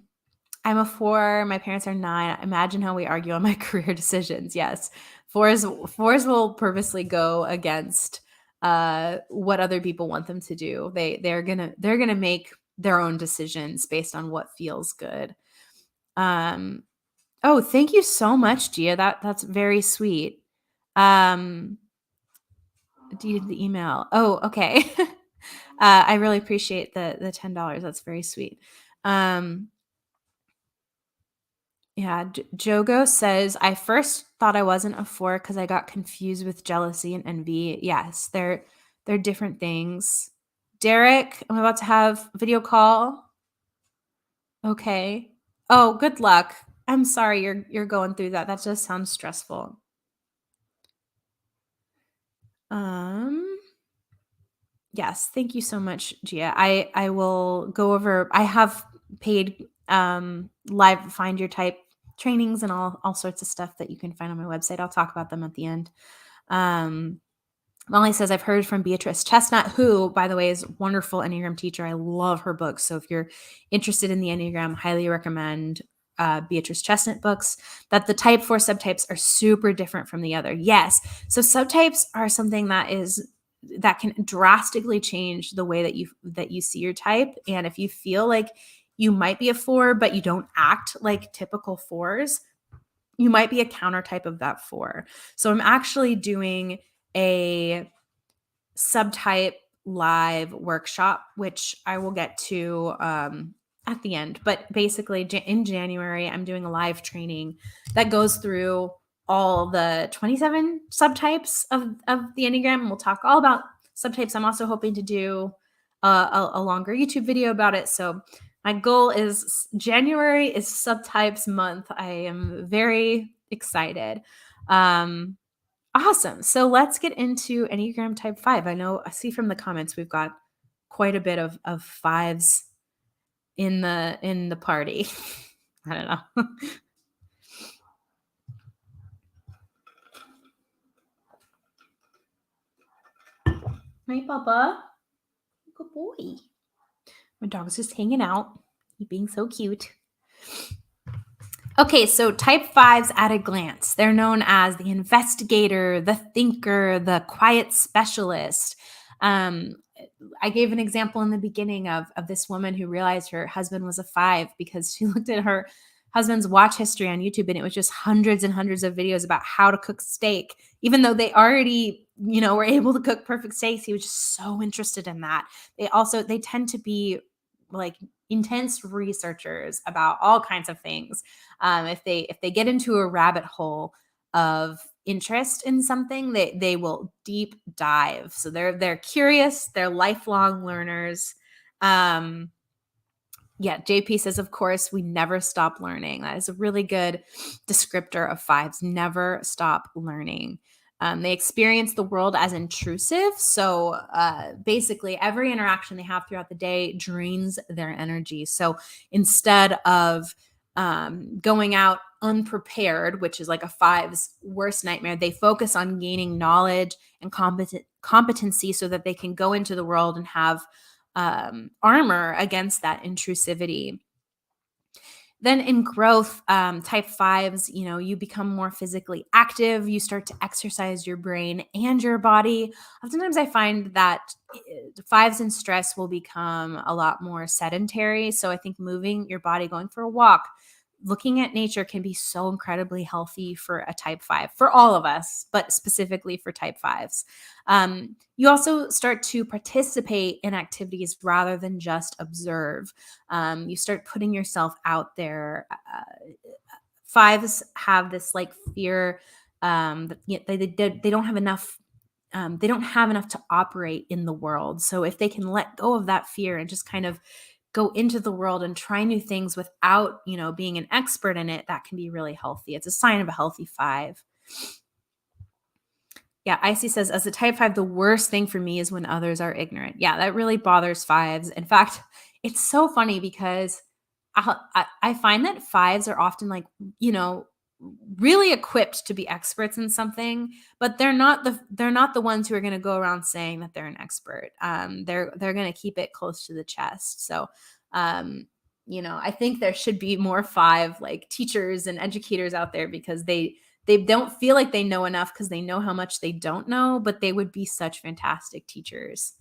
A: a 4. My parents are 9. Imagine how we argue on my career decisions. Yes. Fours will purposely go against what other people want them to do. They're gonna make their own decisions based on what feels good. Oh, thank you so much, Gia. That's very sweet. Deleted the email. Oh, okay. I really appreciate the $10. That's very sweet. Yeah, Jogo says, I first thought I wasn't a 4 because I got confused with jealousy and envy. Yes, they're different things. Derek, I'm about to have video call. Okay. Oh, good luck. I'm sorry you're going through that. That just sounds stressful. Yes, thank you so much, Gia. I will go over. I have paid live Find Your Type trainings and all sorts of stuff that you can find on my website. I'll talk about them at the end. Molly says, I've heard from Beatrice Chestnut, who, by the way, is a wonderful Enneagram teacher. I love her books. So if you're interested in the Enneagram, highly recommend Beatrice Chestnut books, that the type 4 subtypes are super different from the other. Yes. So subtypes are something that can drastically change the way that you see your type. And if you feel like you might be a 4, but you don't act like typical 4s, you might be a counter type of that 4. So I'm actually doing a subtype live workshop, which I will get to at the end. But basically in January, I'm doing a live training that goes through all the 27 subtypes of the Enneagram. And we'll talk all about subtypes. I'm also hoping to do a longer YouTube video about it. So my goal is January is subtypes month. I am very excited. Awesome. So let's get into Enneagram type 5. I see from the comments we've got quite a bit of 5s in the party. I don't know. Hi, Papa. Good boy. My dog's just hanging out. He's being so cute. Okay, so type 5s at a glance. They're known as the investigator, the thinker, the quiet specialist. I gave an example in the beginning of this woman who realized her husband was a 5 because she looked at her husband's watch history on YouTube and it was just hundreds and hundreds of videos about how to cook steak. Even though they already, were able to cook perfect steaks, he was just so interested in that. They tend to be like intense researchers about all kinds of things. If they get into a rabbit hole of interest in something, they will deep dive. So they're curious, they're lifelong learners. JP says, of course, we never stop learning. That is a really good descriptor of 5s. Never stop learning. They experience the world as intrusive. So basically, every interaction they have throughout the day drains their energy. So instead of going out unprepared, which is like a five's worst nightmare, they focus on gaining knowledge and competency so that they can go into the world and have armor against that intrusivity. Then in growth, type fives, you become more physically active. You start to exercise your brain and your body. Oftentimes I find that fives in stress will become a lot more sedentary. So I think moving your body, going for a walk, looking at nature can be so incredibly healthy for a type five, for all of us, but specifically for type fives. You also start to participate in activities rather than just observe. You start putting yourself out there. Fives have this like fear that they don't have enough. They don't have enough to operate in the world. So if they can let go of that fear and just kind of go into the world and try new things without, being an expert in it, that can be really healthy. It's a sign of a healthy five. Yeah, Icy says, as a type five, the worst thing for me is when others are ignorant. Yeah, that really bothers fives. In fact, it's so funny because I find that fives are often like, really equipped to be experts in something, but they're not the ones who are going to go around saying that they're an expert. They're going to keep it close to the chest. So, I think there should be more five like teachers and educators out there because they don't feel like they know enough because they know how much they don't know, but they would be such fantastic teachers.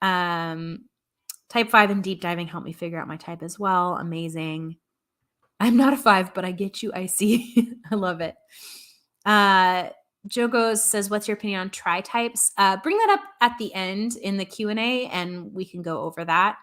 A: Type five and deep diving helped me figure out my type as well. Amazing. I'm not a five, but I get you. I see. I love it. Joe Goes says, what's your opinion on tri-types? Bring that up at the end in the Q&A and we can go over that.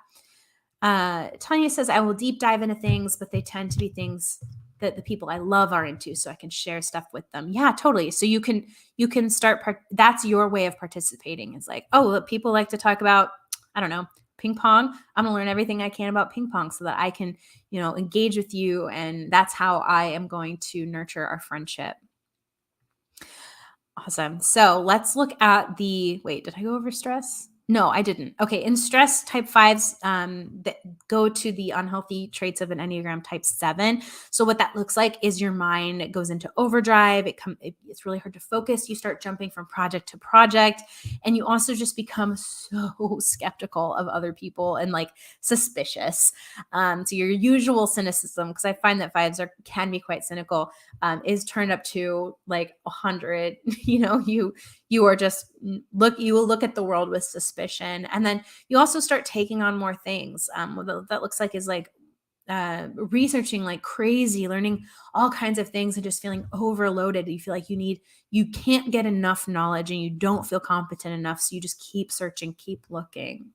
A: Tanya says, I will deep dive into things, but they tend to be things that the people I love are into, so I can share stuff with them. Yeah, totally. So you can start, that's your way of participating. It's like, oh, people like to talk about, I don't know, ping pong. I'm gonna learn everything I can about ping pong so that I can, engage with you. And that's how I am going to nurture our friendship. Awesome. So let's look at wait, did I go over stress? No, I didn't. Okay. In stress, type fives that go to the unhealthy traits of an Enneagram type 7. So what that looks like is your mind goes into overdrive. It's really hard to focus. You start jumping from project to project. And you also just become so skeptical of other people and like suspicious. So your usual cynicism, because I find that fives can be quite cynical, is turned up to like 100. You are just you will look at the world with suspicion. And then you also start taking on more things. What that looks like is like researching like crazy, learning all kinds of things and just feeling overloaded. You feel like you can't get enough knowledge and you don't feel competent enough. So you just keep searching, keep looking.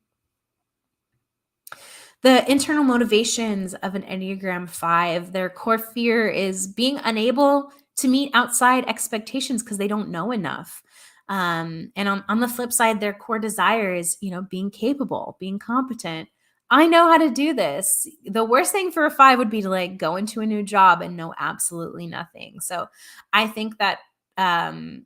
A: The internal motivations of an Enneagram 5, their core fear is being unable to meet outside expectations because they don't know enough. And on the flip side, their core desire is, being capable, being competent. I know how to do this. The worst thing for a 5 would be to like go into a new job and know absolutely nothing. So I think that Enneagram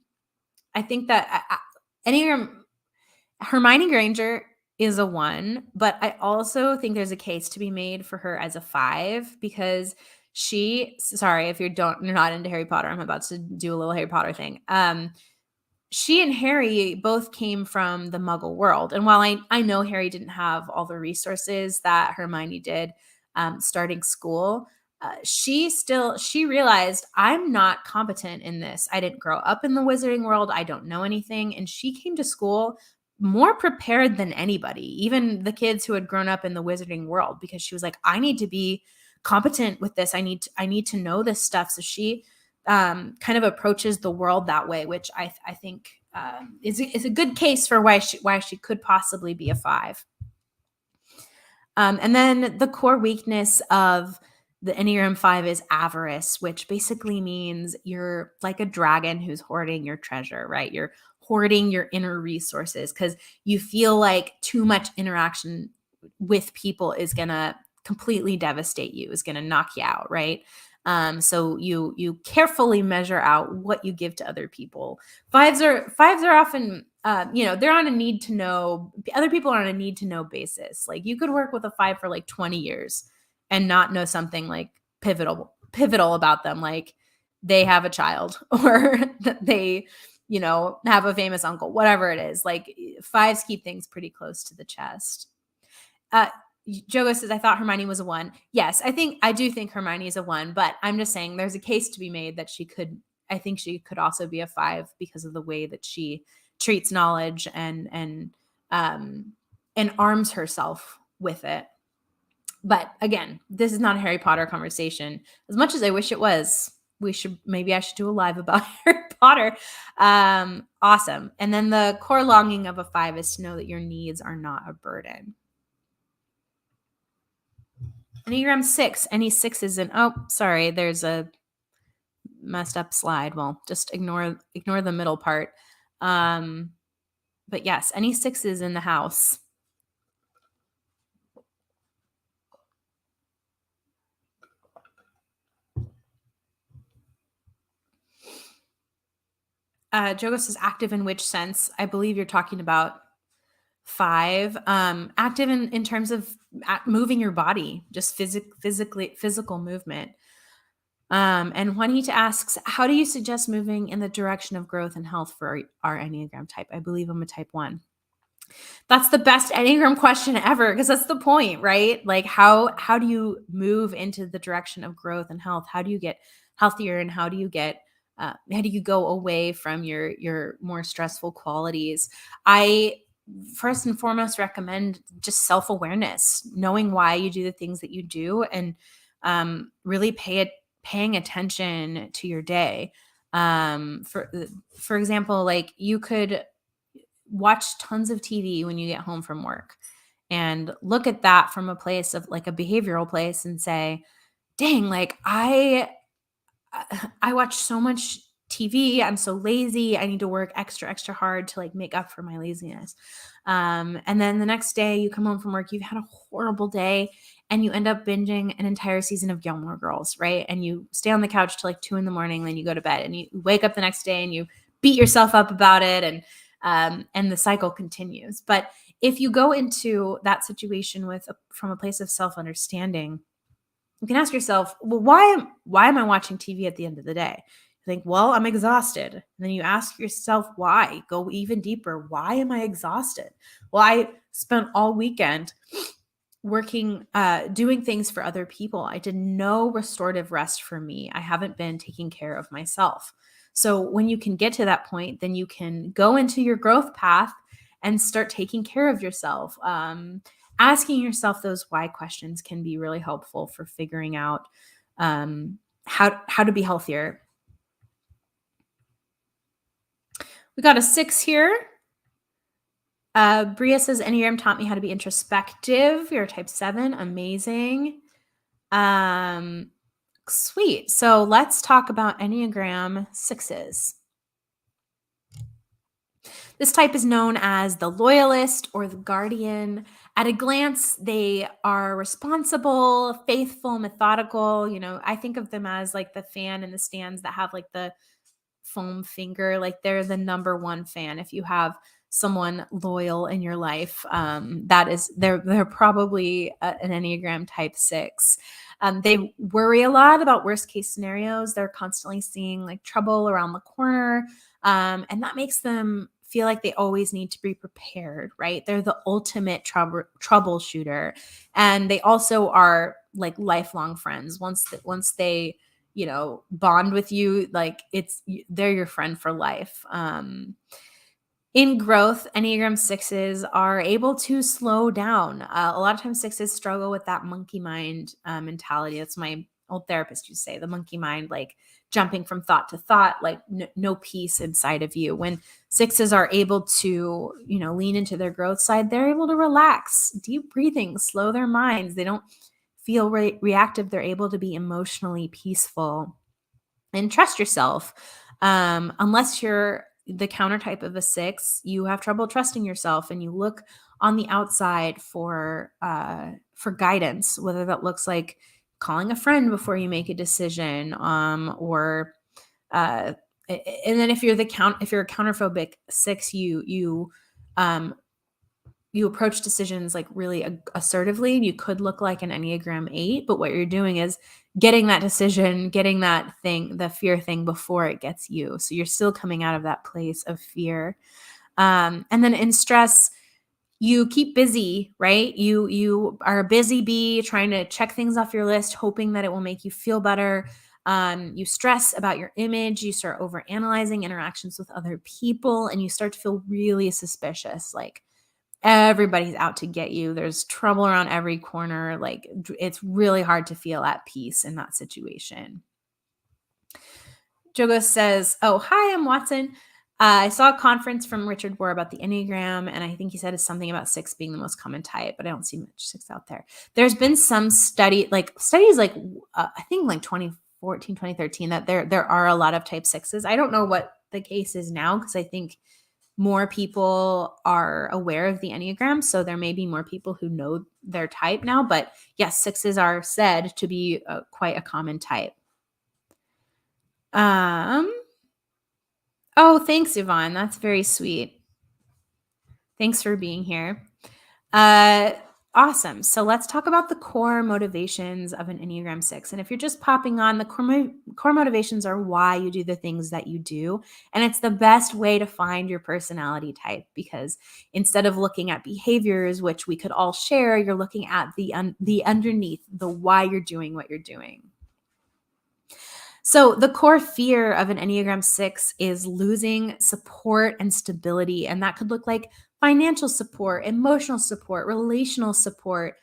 A: Hermione Granger is a 1, but I also think there's a case to be made for her as a 5 because sorry if you're not into Harry Potter, I'm about to do a little Harry Potter thing. She and Harry both came from the Muggle world. And while I know Harry didn't have all the resources that Hermione did starting school, she realized I'm not competent in this. I didn't grow up in the wizarding world. I don't know anything. And she came to school more prepared than anybody, even the kids who had grown up in the wizarding world, because she was like, I need to be competent with this. I need to know this stuff. So she kind of approaches the world that way, which I think is a good case for why she could possibly be a 5. And then the core weakness of the Enneagram 5 is avarice, which basically means you're like a dragon who's hoarding your treasure, right? You're hoarding your inner resources because you feel like too much interaction with people is going to completely devastate you, is going to knock you out, right? So you carefully measure out what you give to other people. Fives are often, they're on a need to know. Other people are on a need to know basis. Like you could work with a 5 for like 20 years and not know something like pivotal about them, like they have a child or that they have a famous uncle, whatever it is. Like fives keep things pretty close to the chest. uh Jogo says, I thought Hermione was a 1. Yes, I do think Hermione is a 1, but I'm just saying there's a case to be made that I think she could also be a 5 because of the way that she treats knowledge um and arms herself with it. But again, this is not a Harry Potter conversation. As much as I wish it was, maybe I should do a live about Harry Potter. Awesome. And then the core longing of a 5 is to know that your needs are not a burden. Enneagram 6, any 6s in, oh, sorry, there's a messed up slide. Well, just ignore the middle part. But yes, any 6s in the house. Jogo says, active in which sense? I believe you're talking about 5. Active in terms of moving your body, just physical movement. And Juanita asks, how do you suggest moving in the direction of growth and health for our Enneagram type? I believe I'm a type 1. That's the best Enneagram question ever, because that's the point, right? Like how do you move into the direction of growth and health? How do you get healthier, and how do you go away from your more stressful qualities? I first and foremost recommend just self-awareness, knowing why you do the things that you do, and really paying attention to your day. For example, like you could watch tons of TV when you get home from work and look at that from a place of like a behavioral place and say, dang, like I watch so much TV. I'm so lazy. I need to work extra hard to like make up for my laziness. And then the next day you come home from work, you've had a horrible day, and you end up binging an entire season of Gilmore Girls, right? And you stay on the couch till like 2 a.m, then you go to bed, and you wake up the next day and you beat yourself up about it. And the cycle continues. But if you go into that situation from a place of self-understanding, you can ask yourself, well, why am I watching TV at the end of the day? You think, well, I'm exhausted. And then you ask yourself why. Go even deeper. Why am I exhausted? Well, I spent all weekend working, doing things for other people. I did no restorative rest for me. I haven't been taking care of myself. So when you can get to that point, then you can go into your growth path and start taking care of yourself. Asking yourself those why questions can be really helpful for figuring out how to be healthier. We got a 6 here. Bria says, Enneagram taught me how to be introspective. You're a type 7. Amazing. Sweet. So let's talk about Enneagram 6s. This type is known as the loyalist or the guardian. At a glance, they are responsible, faithful, methodical. I think of them as like the fan in the stands that have like the foam finger. Like they're the number one fan. If you have someone loyal in your life, they're probably an Enneagram type 6. They worry a lot about worst case scenarios. They're constantly seeing like trouble around the corner. And that makes them feel like they always need to be prepared, right? They're the ultimate troubleshooter. And they also are like lifelong friends. Once they, bond with you, like they're your friend for life. In growth, Enneagram 6s are able to slow down. A lot of times 6s struggle with that monkey mind mentality. That's my old therapist used to say, the monkey mind, like jumping from thought to thought, like no peace inside of you. When 6s are able to, lean into their growth side, they're able to relax, deep breathing, slow their minds. They don't feel reactive. They're able to be emotionally peaceful and trust yourself. Unless you're the counter type of a 6, you have trouble trusting yourself, and you look on the outside for guidance, whether that looks like calling a friend before you make a decision, or and then if you're a counterphobic 6, you approach decisions like really assertively. You could look like an Enneagram 8, but what you're doing is getting that decision, getting that thing, the fear thing before it gets you. So you're still coming out of that place of fear. And then in stress, you keep busy, right? You are a busy bee trying to check things off your list, hoping that it will make you feel better. You stress about your image. You start overanalyzing interactions with other people, and you start to feel really suspicious. Like everybody's out to get you. There's trouble around every corner. Like it's really hard to feel at peace in that situation. Jogo says, "Oh, hi, I'm Watson. I saw a conference from Richard Bohr about the Enneagram, and I think he said it's something about 6 being the most common type, but I don't see much 6 out there. There's been some studies like I think like 2014, 2013, that there are a lot of type 6s. I don't know what the case is now, because I think more people are aware of the Enneagram, so there may be more people who know their type now. But yes, 6s are said to be quite a common type." Oh, thanks, Yvonne. That's very sweet. Thanks for being here. Awesome. So let's talk about the core motivations of an Enneagram 6. And if you're just popping on, the core motivations are why you do the things that you do. And it's the best way to find your personality type, because instead of looking at behaviors, which we could all share, you're looking at the underneath, the why you're doing what you're doing. So the core fear of an Enneagram 6 is losing support and stability. And that could look like financial support, emotional support, relational support,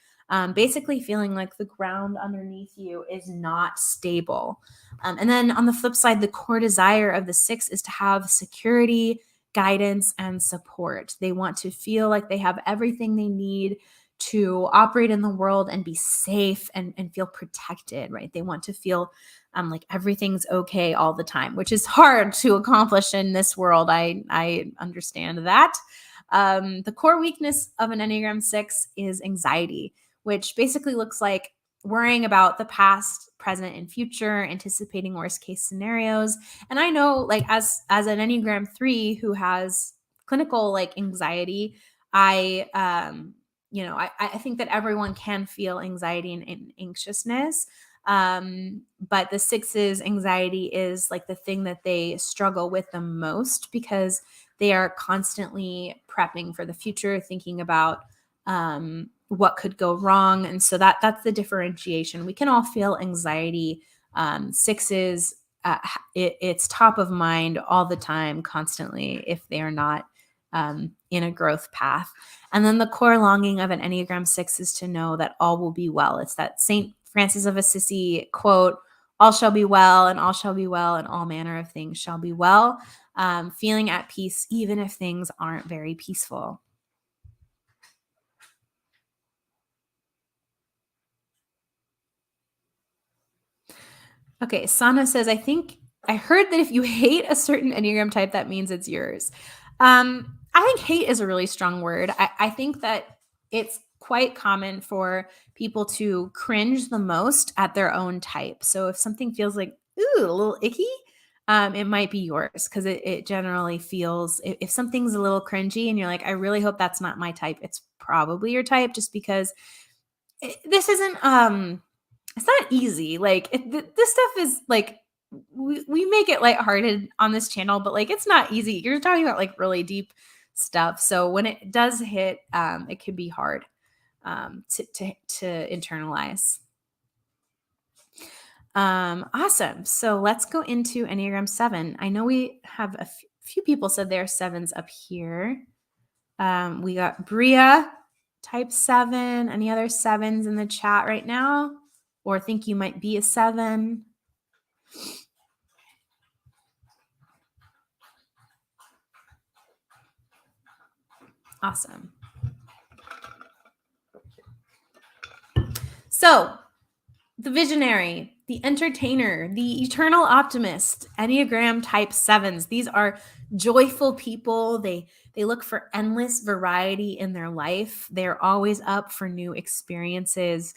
A: basically feeling like the ground underneath you is not stable. And then on the flip side, the core desire of the 6 is to have security, guidance, and support. They want to feel like they have everything they need to operate in the world and be safe and feel protected, right? They want to feel like everything's okay all the time, which is hard to accomplish in this world. I understand that. The core weakness of an Enneagram 6 is anxiety, which basically looks like worrying about the past, present, and future, anticipating worst case scenarios. And I know, like, as an Enneagram 3 who has clinical like anxiety, I think that everyone can feel anxiety and anxiousness. But the 6's anxiety is like the thing that they struggle with the most, because they are constantly prepping for the future, thinking about what could go wrong. And so that's the differentiation. We can all feel anxiety. 6's, it's top of mind all the time, constantly, if they are not in a growth path. And then the core longing of an Enneagram 6 is to know that all will be well. It's that St. Francis of Assisi quote, "All shall be well, and all shall be well, and all manner of things shall be well." Feeling at peace, even if things aren't very peaceful. Okay, Sana says, "I think I heard that if you hate a certain Enneagram type, that means it's yours." I think hate is a really strong word. I think that it's quite common for people to cringe the most at their own type. So if something feels like, ooh, a little icky, it might be yours, because it generally feels, if something's a little cringy and you're like, I really hope that's not my type, it's probably your type, just because this isn't, it's not easy. Like this stuff is like, we make it lighthearted on this channel, but like, it's not easy. You're talking about like really deep stuff. So when it does hit, it can be hard to internalize. Awesome. So let's go into Enneagram 7. I know we have a few people said they're 7s up here. We got Bria, type 7. Any other 7s in the chat right now, or think you might be a 7? Awesome. So the visionary, the entertainer, the eternal optimist, Enneagram type 7s. These are joyful people. They look for endless variety in their life. They're always up for new experiences.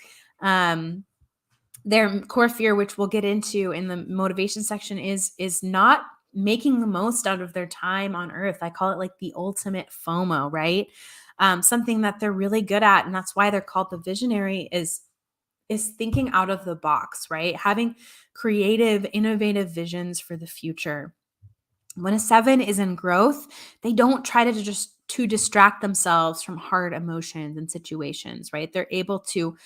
A: Their core fear, which we'll get into in the motivation section, is not making the most out of their time on earth. I call it like the ultimate FOMO, right? Something that they're really good at, and that's why they're called the visionary, is thinking out of the box, right? Having creative, innovative visions for the future. When a 7 is in growth, they don't try to distract themselves from hard emotions and situations, right? They're able to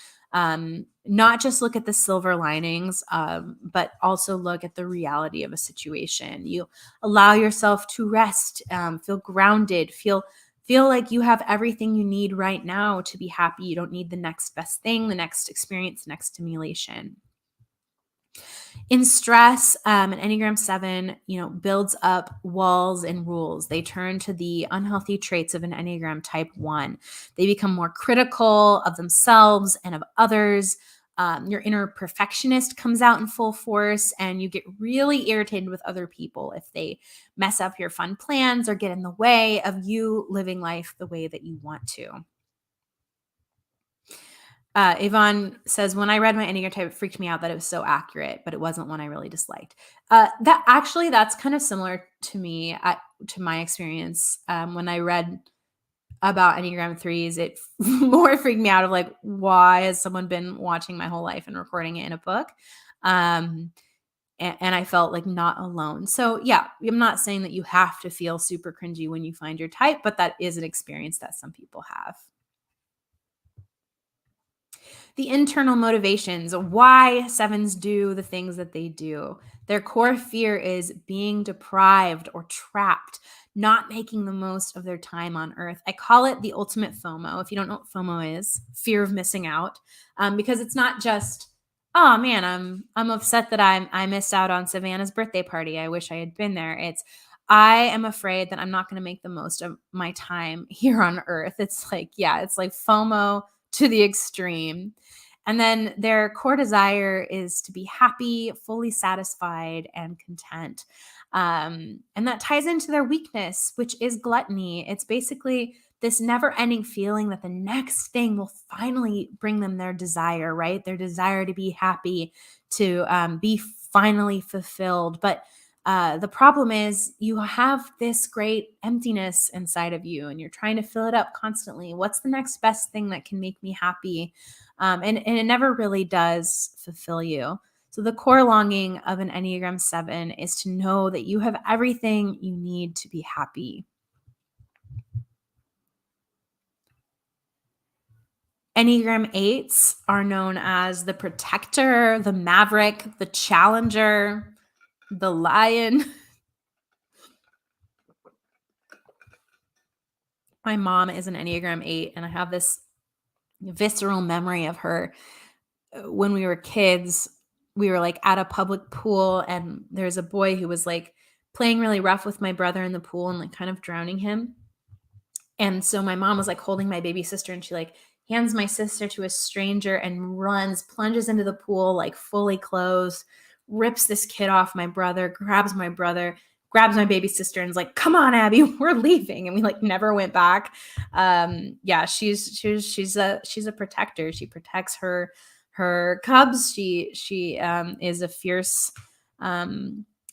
A: not just look at the silver linings, but also look at the reality of a situation. You allow yourself to rest, feel grounded, feel like you have everything you need right now to be happy. You don't need the next best thing, the next experience, next stimulation. In stress, an Enneagram 7, builds up walls and rules. They turn to the unhealthy traits of an Enneagram type 1. They become more critical of themselves and of others. Your inner perfectionist comes out in full force, and you get really irritated with other people if they mess up your fun plans or get in the way of you living life the way that you want to. Yvonne says, when I read my Enneagram type, it freaked me out that it was so accurate, but it wasn't one I really disliked. That's kind of similar to me, to my experience. When I read about Enneagram 3s, it more freaked me out of like, why has someone been watching my whole life and recording it in a book? And I felt like not alone. So yeah, I'm not saying that you have to feel super cringy when you find your type, but that is an experience that some people have. The internal motivations, why 7s do the things that they do. Their core fear is being deprived or trapped, not making the most of their time on earth. I call it the ultimate FOMO. If you don't know what FOMO is, fear of missing out, because it's not just, oh man, I'm upset that I missed out on Savannah's birthday party. I wish I had been there. It's, I am afraid that I'm not going to make the most of my time here on earth. It's like, yeah, it's like FOMO to the extreme. And then their core desire is to be happy, fully satisfied, and content. And that ties into their weakness, which is gluttony. It's basically this never ending feeling that the next thing will finally bring them their desire, right? Their desire to be happy, to be finally fulfilled. But the problem is you have this great emptiness inside of you and you're trying to fill it up constantly. What's the next best thing that can make me happy? And it never really does fulfill you. So the core longing of an Enneagram 7 is to know that you have everything you need to be happy. Enneagram 8s are known as the protector, the maverick, the challenger, the lion. My mom is an Enneagram 8, and I have this visceral memory of her when we were kids. We were like at a public pool, and there's a boy who was like playing really rough with my brother in the pool and like kind of drowning him. And so my mom was like holding my baby sister, and she like hands my sister to a stranger and runs, plunges into the pool, like fully clothed, rips this kid off my brother, grabs my baby sister, and is like, "Come on, Abby, we're leaving." And we like never went back. Yeah, she's a protector. She protects her cubs. She is a fierce,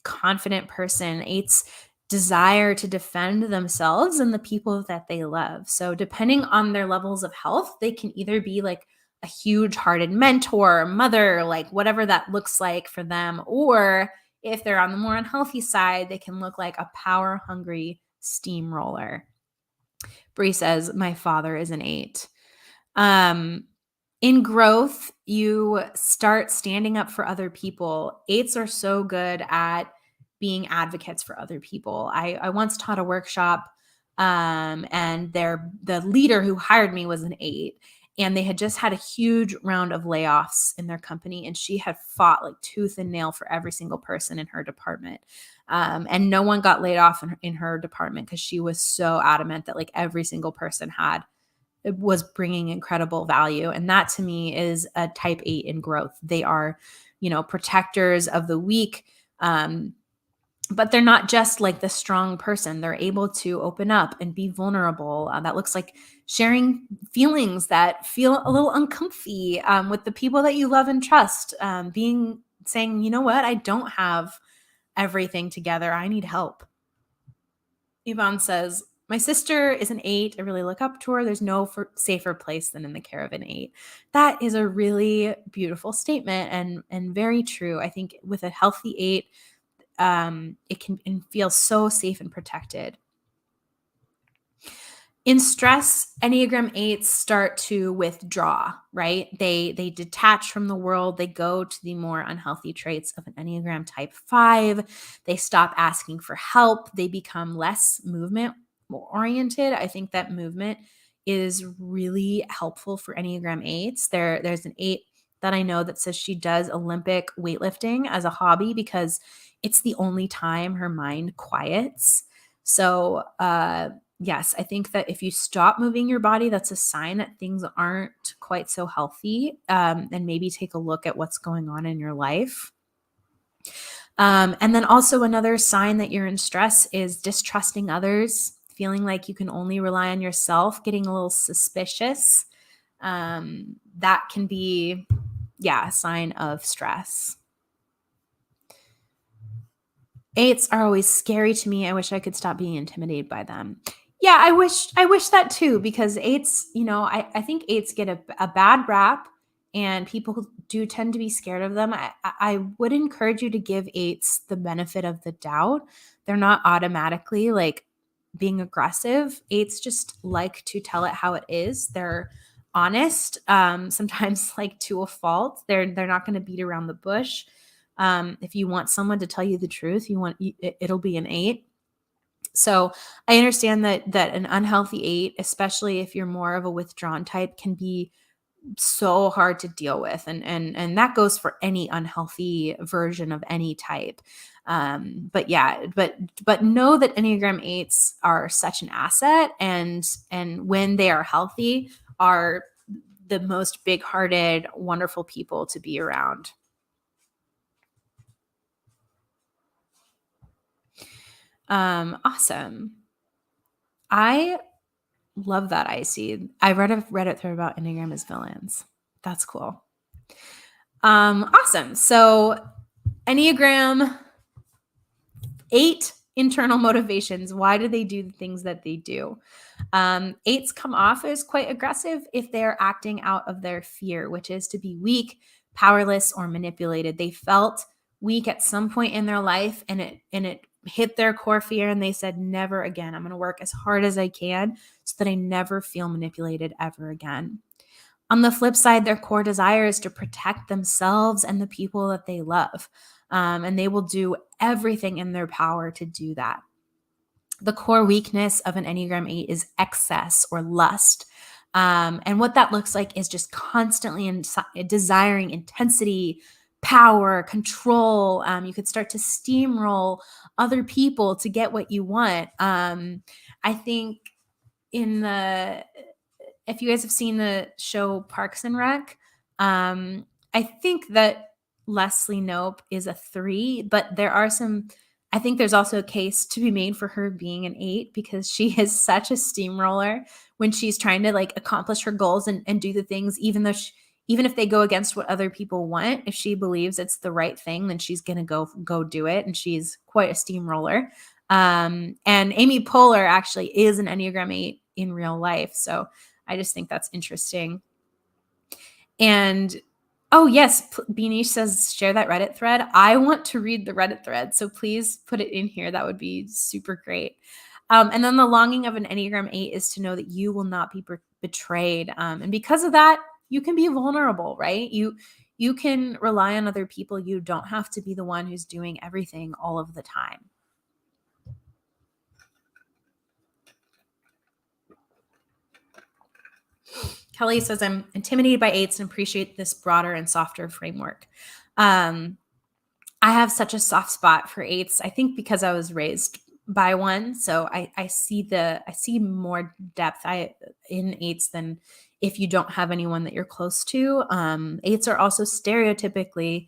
A: confident person. Eights desire to defend themselves and the people that they love. So depending on their levels of health, they can either be like a huge hearted mentor, mother, like whatever that looks like for them, or if they're on the more unhealthy side, they can look like a power hungry steamroller. Bree says, my father is an 8. In growth, you start standing up for other people. 8s are so good at being advocates for other people. I once taught a workshop, and the leader who hired me was an 8. And they had just had a huge round of layoffs in their company. And she had fought like tooth and nail for every single person in her department. And no one got laid off in her department because she was so adamant that like every single person was bringing incredible value. And that to me is a type 8 in growth. They are, protectors of the weak. but they're not just like the strong person. They're able to open up and be vulnerable. That looks like sharing feelings that feel a little uncomfy with the people that you love and trust. Saying, you know what, I don't have everything together. I need help. Yvonne says, my sister is an 8. I really look up to her. There's no safer place than in the care of an 8. That is a really beautiful statement and very true. I think with a healthy 8, it can feel so safe and protected. In stress, Enneagram 8s start to withdraw, right? They detach from the world. They go to the more unhealthy traits of an Enneagram type 5. They stop asking for help. They become less movement oriented. I think that movement is really helpful for Enneagram 8s. There's an 8 that I know that says she does Olympic weightlifting as a hobby because it's the only time her mind quiets. So, yes, I think that if you stop moving your body, that's a sign that things aren't quite so healthy, and maybe take a look at what's going on in your life. And then also another sign that you're in stress is distrusting others, feeling like you can only rely on yourself, getting a little suspicious. That can be, a sign of stress. 8s are always scary to me. I wish I could stop being intimidated by them. Yeah, I wish that too, because 8s, I think 8s get a bad rap and people do tend to be scared of them. I would encourage you to give 8s the benefit of the doubt. They're not automatically like being aggressive. 8s just like to tell it how it is. They're honest, sometimes like to a fault. They're not going to beat around the bush. If you want someone to tell you the truth, it'll be an 8. So I understand that an unhealthy 8, especially if you're more of a withdrawn type, can be so hard to deal with. And that goes for any unhealthy version of any type. But know that Enneagram 8s are such an asset, and when they are healthy, are the most big-hearted, wonderful people to be around. Awesome. I love that, Icy. I read a Reddit thread about Enneagram as villains. That's cool. Awesome. So Enneagram 8 internal motivations. Why do they do the things that they do? 8s come off as quite aggressive if they're acting out of their fear, which is to be weak, powerless, or manipulated. They felt weak at some point in their life, and it hit their core fear, and they said, never again. I'm going to work as hard as I can so that I never feel manipulated ever again. On the flip side, their core desire is to protect themselves and the people that they love. And they will do everything in their power to do that. The core weakness of an Enneagram 8 is excess or lust. And what that looks like is just constantly desiring intensity, power, control. You could start to steamroll other people to get what you want. I think if you guys have seen the show Parks and Rec, I think that Leslie Knope is a 3, but I think there's also a case to be made for her being an 8, because she is such a steamroller when she's trying to like accomplish her goals and do the things, even if they go against what other people want. If she believes it's the right thing, then she's going to go do it. And she's quite a steamroller. And Amy Poehler actually is an Enneagram 8 in real life. So I just think that's interesting. And oh yes, Beanish says share that Reddit thread. I want to read the Reddit thread, so please put it in here. That would be super great. And then the longing of an Enneagram 8 is to know that you will not be betrayed. And because of that, you can be vulnerable, right? You can rely on other people. You don't have to be the one who's doing everything all of the time. Kelly says, I'm intimidated by 8s and appreciate this broader and softer framework. I have such a soft spot for 8s, I think because I was raised by one. So I see more depth in 8s than if you don't have anyone that you're close to. 8s are also stereotypically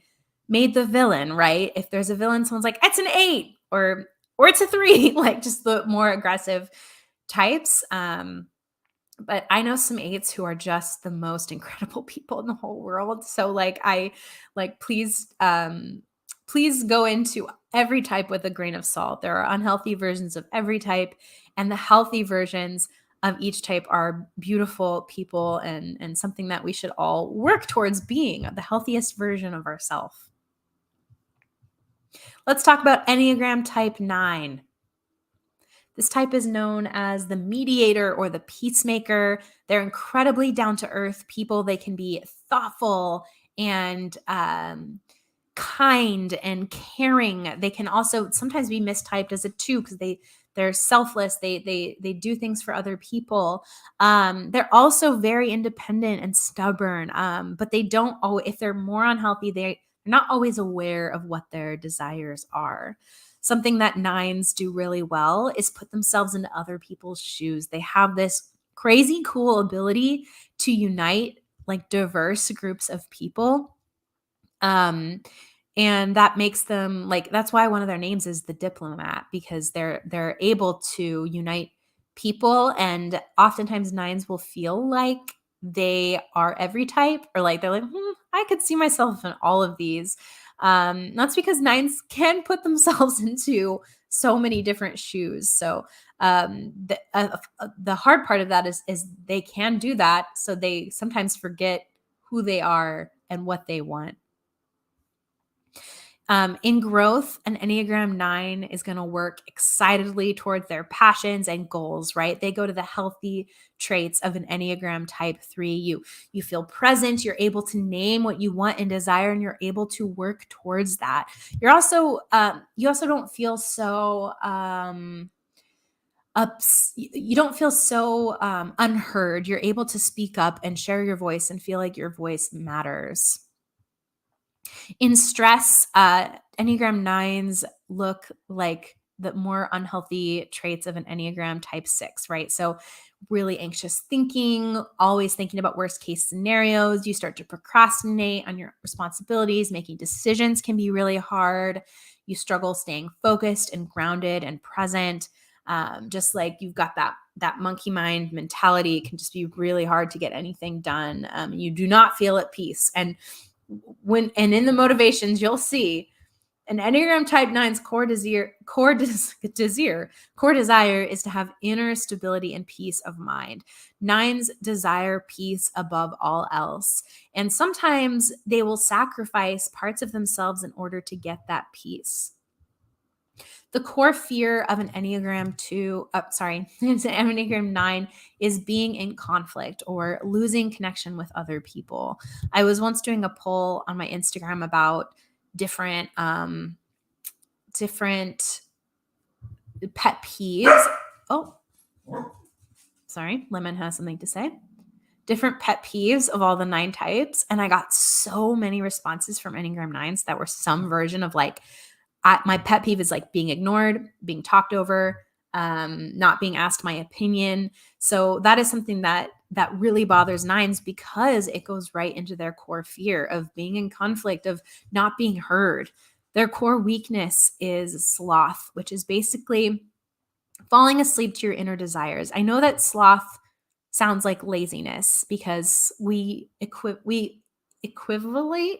A: made the villain, right? If there's a villain, someone's like, it's an 8, or it's a 3, like just the more aggressive types. But I know some 8s who are just the most incredible people in the whole world. So like please go into every type with a grain of salt. There are unhealthy versions of every type, and the healthy versions of each type are beautiful people and something that we should all work towards being the healthiest version of ourselves. Let's talk about Enneagram type 9. This type is known as the mediator or the peacemaker. They're incredibly down to earth people. They can be thoughtful and kind and caring. They can also sometimes be mistyped as a 2 because they're selfless. They do things for other people. They're also very independent and stubborn. But they don't always, if they're more unhealthy, they're not always aware of what their desires are. Something that 9s do really well is put themselves into other people's shoes. They have this crazy cool ability to unite like diverse groups of people. And that makes them like, that's why one of their names is the diplomat, because they're able to unite people. And oftentimes 9s will feel like they are every type, or like they're like, I could see myself in all of these. That's because 9s can put themselves into so many different shoes. So the hard part of that is they can do that. So they sometimes forget who they are and what they want. In growth, an Enneagram 9 is going to work excitedly towards their passions and goals, right? They go to the healthy traits of an Enneagram type 3. You feel present, you're able to name what you want and desire, and you're able to work towards that. You're also, you also don't feel so, you don't feel so unheard. You're able to speak up and share your voice and feel like your voice matters. In stress, Enneagram 9s look like the more unhealthy traits of an Enneagram type 6, right? So really anxious thinking, always thinking about worst case scenarios. You start to procrastinate on your responsibilities. Making decisions can be really hard. You struggle staying focused and grounded and present. Just like you've got that monkey mind mentality, it can just be really hard to get anything done. You do not feel at peace. And in the motivations, you'll see an Enneagram type 9's core desire is to have inner stability and peace of mind. 9s desire peace above all else. And sometimes they will sacrifice parts of themselves in order to get that peace. The core fear of an Enneagram Enneagram 9 is being in conflict or losing connection with other people. I was once doing a poll on my Instagram about different pet peeves. Oh, sorry, Lemon has something to say. Different pet peeves of all the 9 types. And I got so many responses from Enneagram 9s that were some version of like, my pet peeve is like being ignored, being talked over, not being asked my opinion. So that is something that really bothers 9s because it goes right into their core fear of being in conflict, of not being heard. Their core weakness is sloth, which is basically falling asleep to your inner desires. I know that sloth sounds like laziness because we equivalent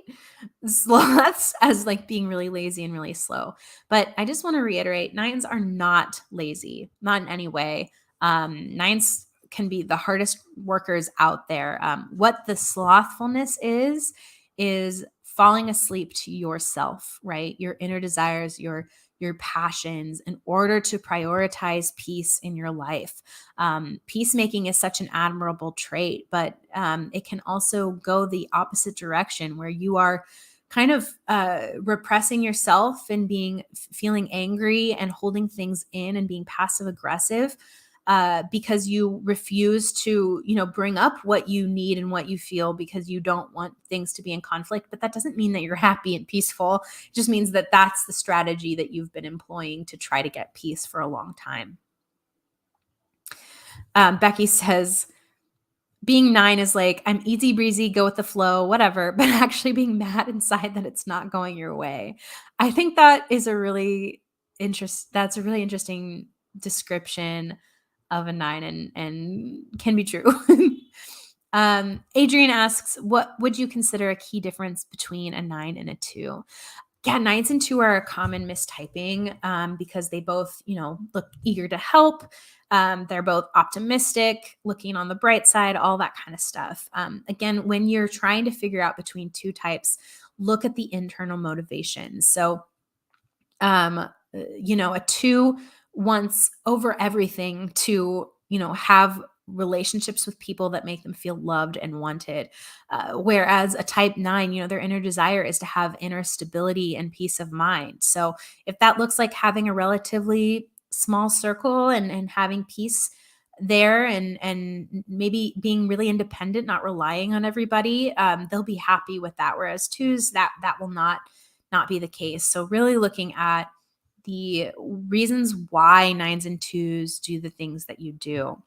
A: sloths as like being really lazy and really slow. But I just want to reiterate, 9s are not lazy, not in any way. 9s can be the hardest workers out there. What the slothfulness is falling asleep to yourself, right? Your inner desires, your passions in order to prioritize peace in your life. Peacemaking is such an admirable trait, but it can also go the opposite direction where you are kind of repressing yourself and feeling angry and holding things in and being passive aggressive because you refuse to, bring up what you need and what you feel because you don't want things to be in conflict. But that doesn't mean that you're happy and peaceful. It just means that that's the strategy that you've been employing to try to get peace for a long time. Becky says, being 9 is like, I'm easy breezy, go with the flow, whatever, but actually being mad inside that it's not going your way. I think that is a really That's a really interesting description of a 9 and can be true. Adrian asks, what would you consider a key difference between a 9 and a 2? Yeah, 9s and 2 are a common mistyping because they both, look eager to help. They're both optimistic, looking on the bright side, all that kind of stuff. Again, when you're trying to figure out between two types, look at the internal motivations. So, a 2 wants over everything to, have relationships with people that make them feel loved and wanted. Whereas a type 9, their inner desire is to have inner stability and peace of mind. So if that looks like having a relatively small circle and having peace there and maybe being really independent, not relying on everybody, they'll be happy with that. Whereas 2s, that will not be the case. So really looking at the reasons why 9s and 2s do the things that you do.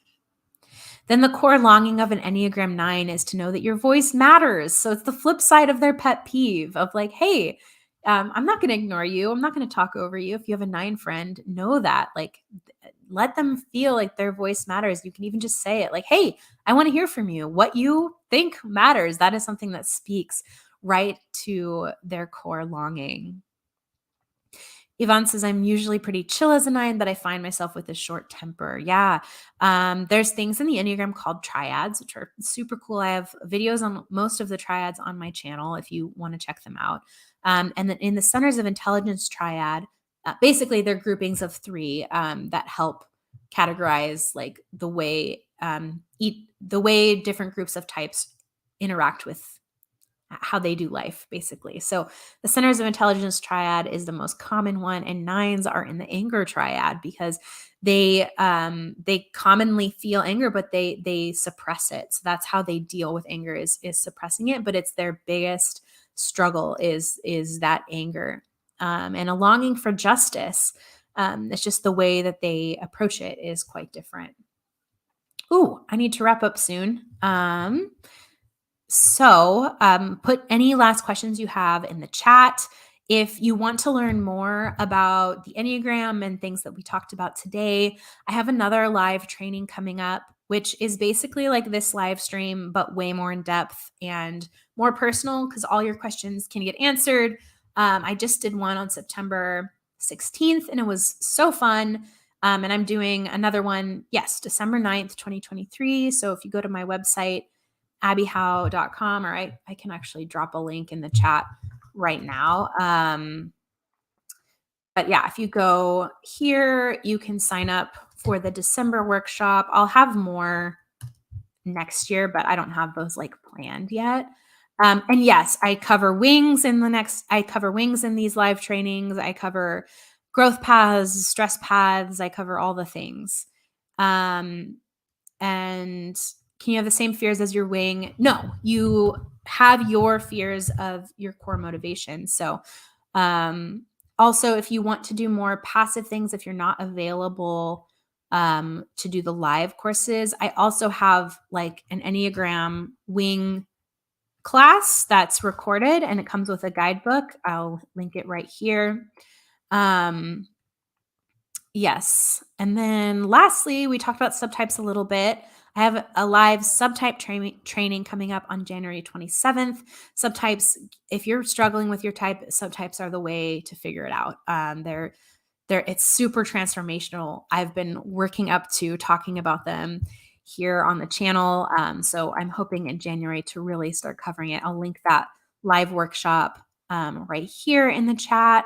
A: Then the core longing of an Enneagram 9 is to know that your voice matters. So it's the flip side of their pet peeve of like, hey, I'm not going to ignore you. I'm not going to talk over you. If you have a 9 friend, know that. Like, let them feel like their voice matters. You can even just say it like, hey, I want to hear from you. What you think matters. That is something that speaks right to their core longing. Yvonne says, I'm usually pretty chill as a 9, but I find myself with a short temper. Yeah. There's things in the Enneagram called triads, which are super cool. I have videos on most of the triads on my channel if you want to check them out. And then in the Centers of Intelligence triad, basically they're groupings of 3 that help categorize like the way different groups of types interact with how they do life, basically. So the Centers of Intelligence triad is the most common one, and 9s are in the anger triad because they commonly feel anger, but they suppress it. So that's how they deal with anger is suppressing it, but it's their biggest struggle is that anger and a longing for justice. It's just the way that they approach it is quite different. Ooh, I need to wrap up soon. So put any last questions you have in the chat. If you want to learn more about the Enneagram and things that we talked about today, I have another live training coming up, which is basically like this live stream, but way more in depth and more personal because all your questions can get answered. I just did one on September 16th and it was so fun. And I'm doing another one, yes, December 9th, 2023. So if you go to my website, abbeyhow.com, or I can actually drop a link in the chat right now. But yeah, if you go here, you can sign up for the December workshop. I'll have more next year, but I don't have those like planned yet. And yes, I cover wings in these live trainings. I cover growth paths, stress paths. I cover all the things. And can you have the same fears as your wing? No, you have your fears of your core motivation. So, also, if you want to do more passive things, if you're not available to do the live courses, I also have like an Enneagram wing class that's recorded and it comes with a guidebook. I'll link it right here. Yes. And then lastly, we talked about subtypes a little bit. I have a live subtype training coming up on January 27th. Subtypes, if you're struggling with your type, subtypes are the way to figure it out. It's super transformational. I've been working up to talking about them here on the channel. So I'm hoping in January to really start covering it. I'll link that live workshop right here in the chat.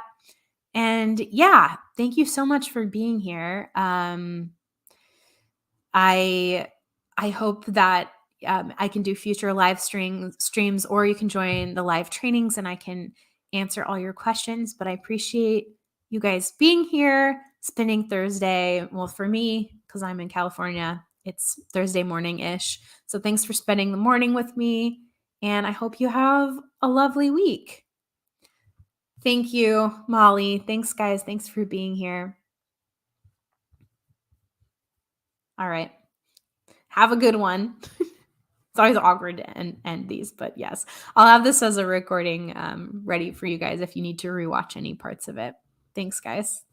A: And yeah, thank you so much for being here. I hope that I can do future live streams, or you can join the live trainings and I can answer all your questions. But I appreciate you guys being here, spending Thursday. Well, for me, because I'm in California, it's Thursday morning-ish. So thanks for spending the morning with me. And I hope you have a lovely week. Thank you, Molly. Thanks, guys. Thanks for being here. All right. Have a good one. It's always awkward to end these, but yes, I'll have this as a recording ready for you guys if you need to rewatch any parts of it. Thanks, guys.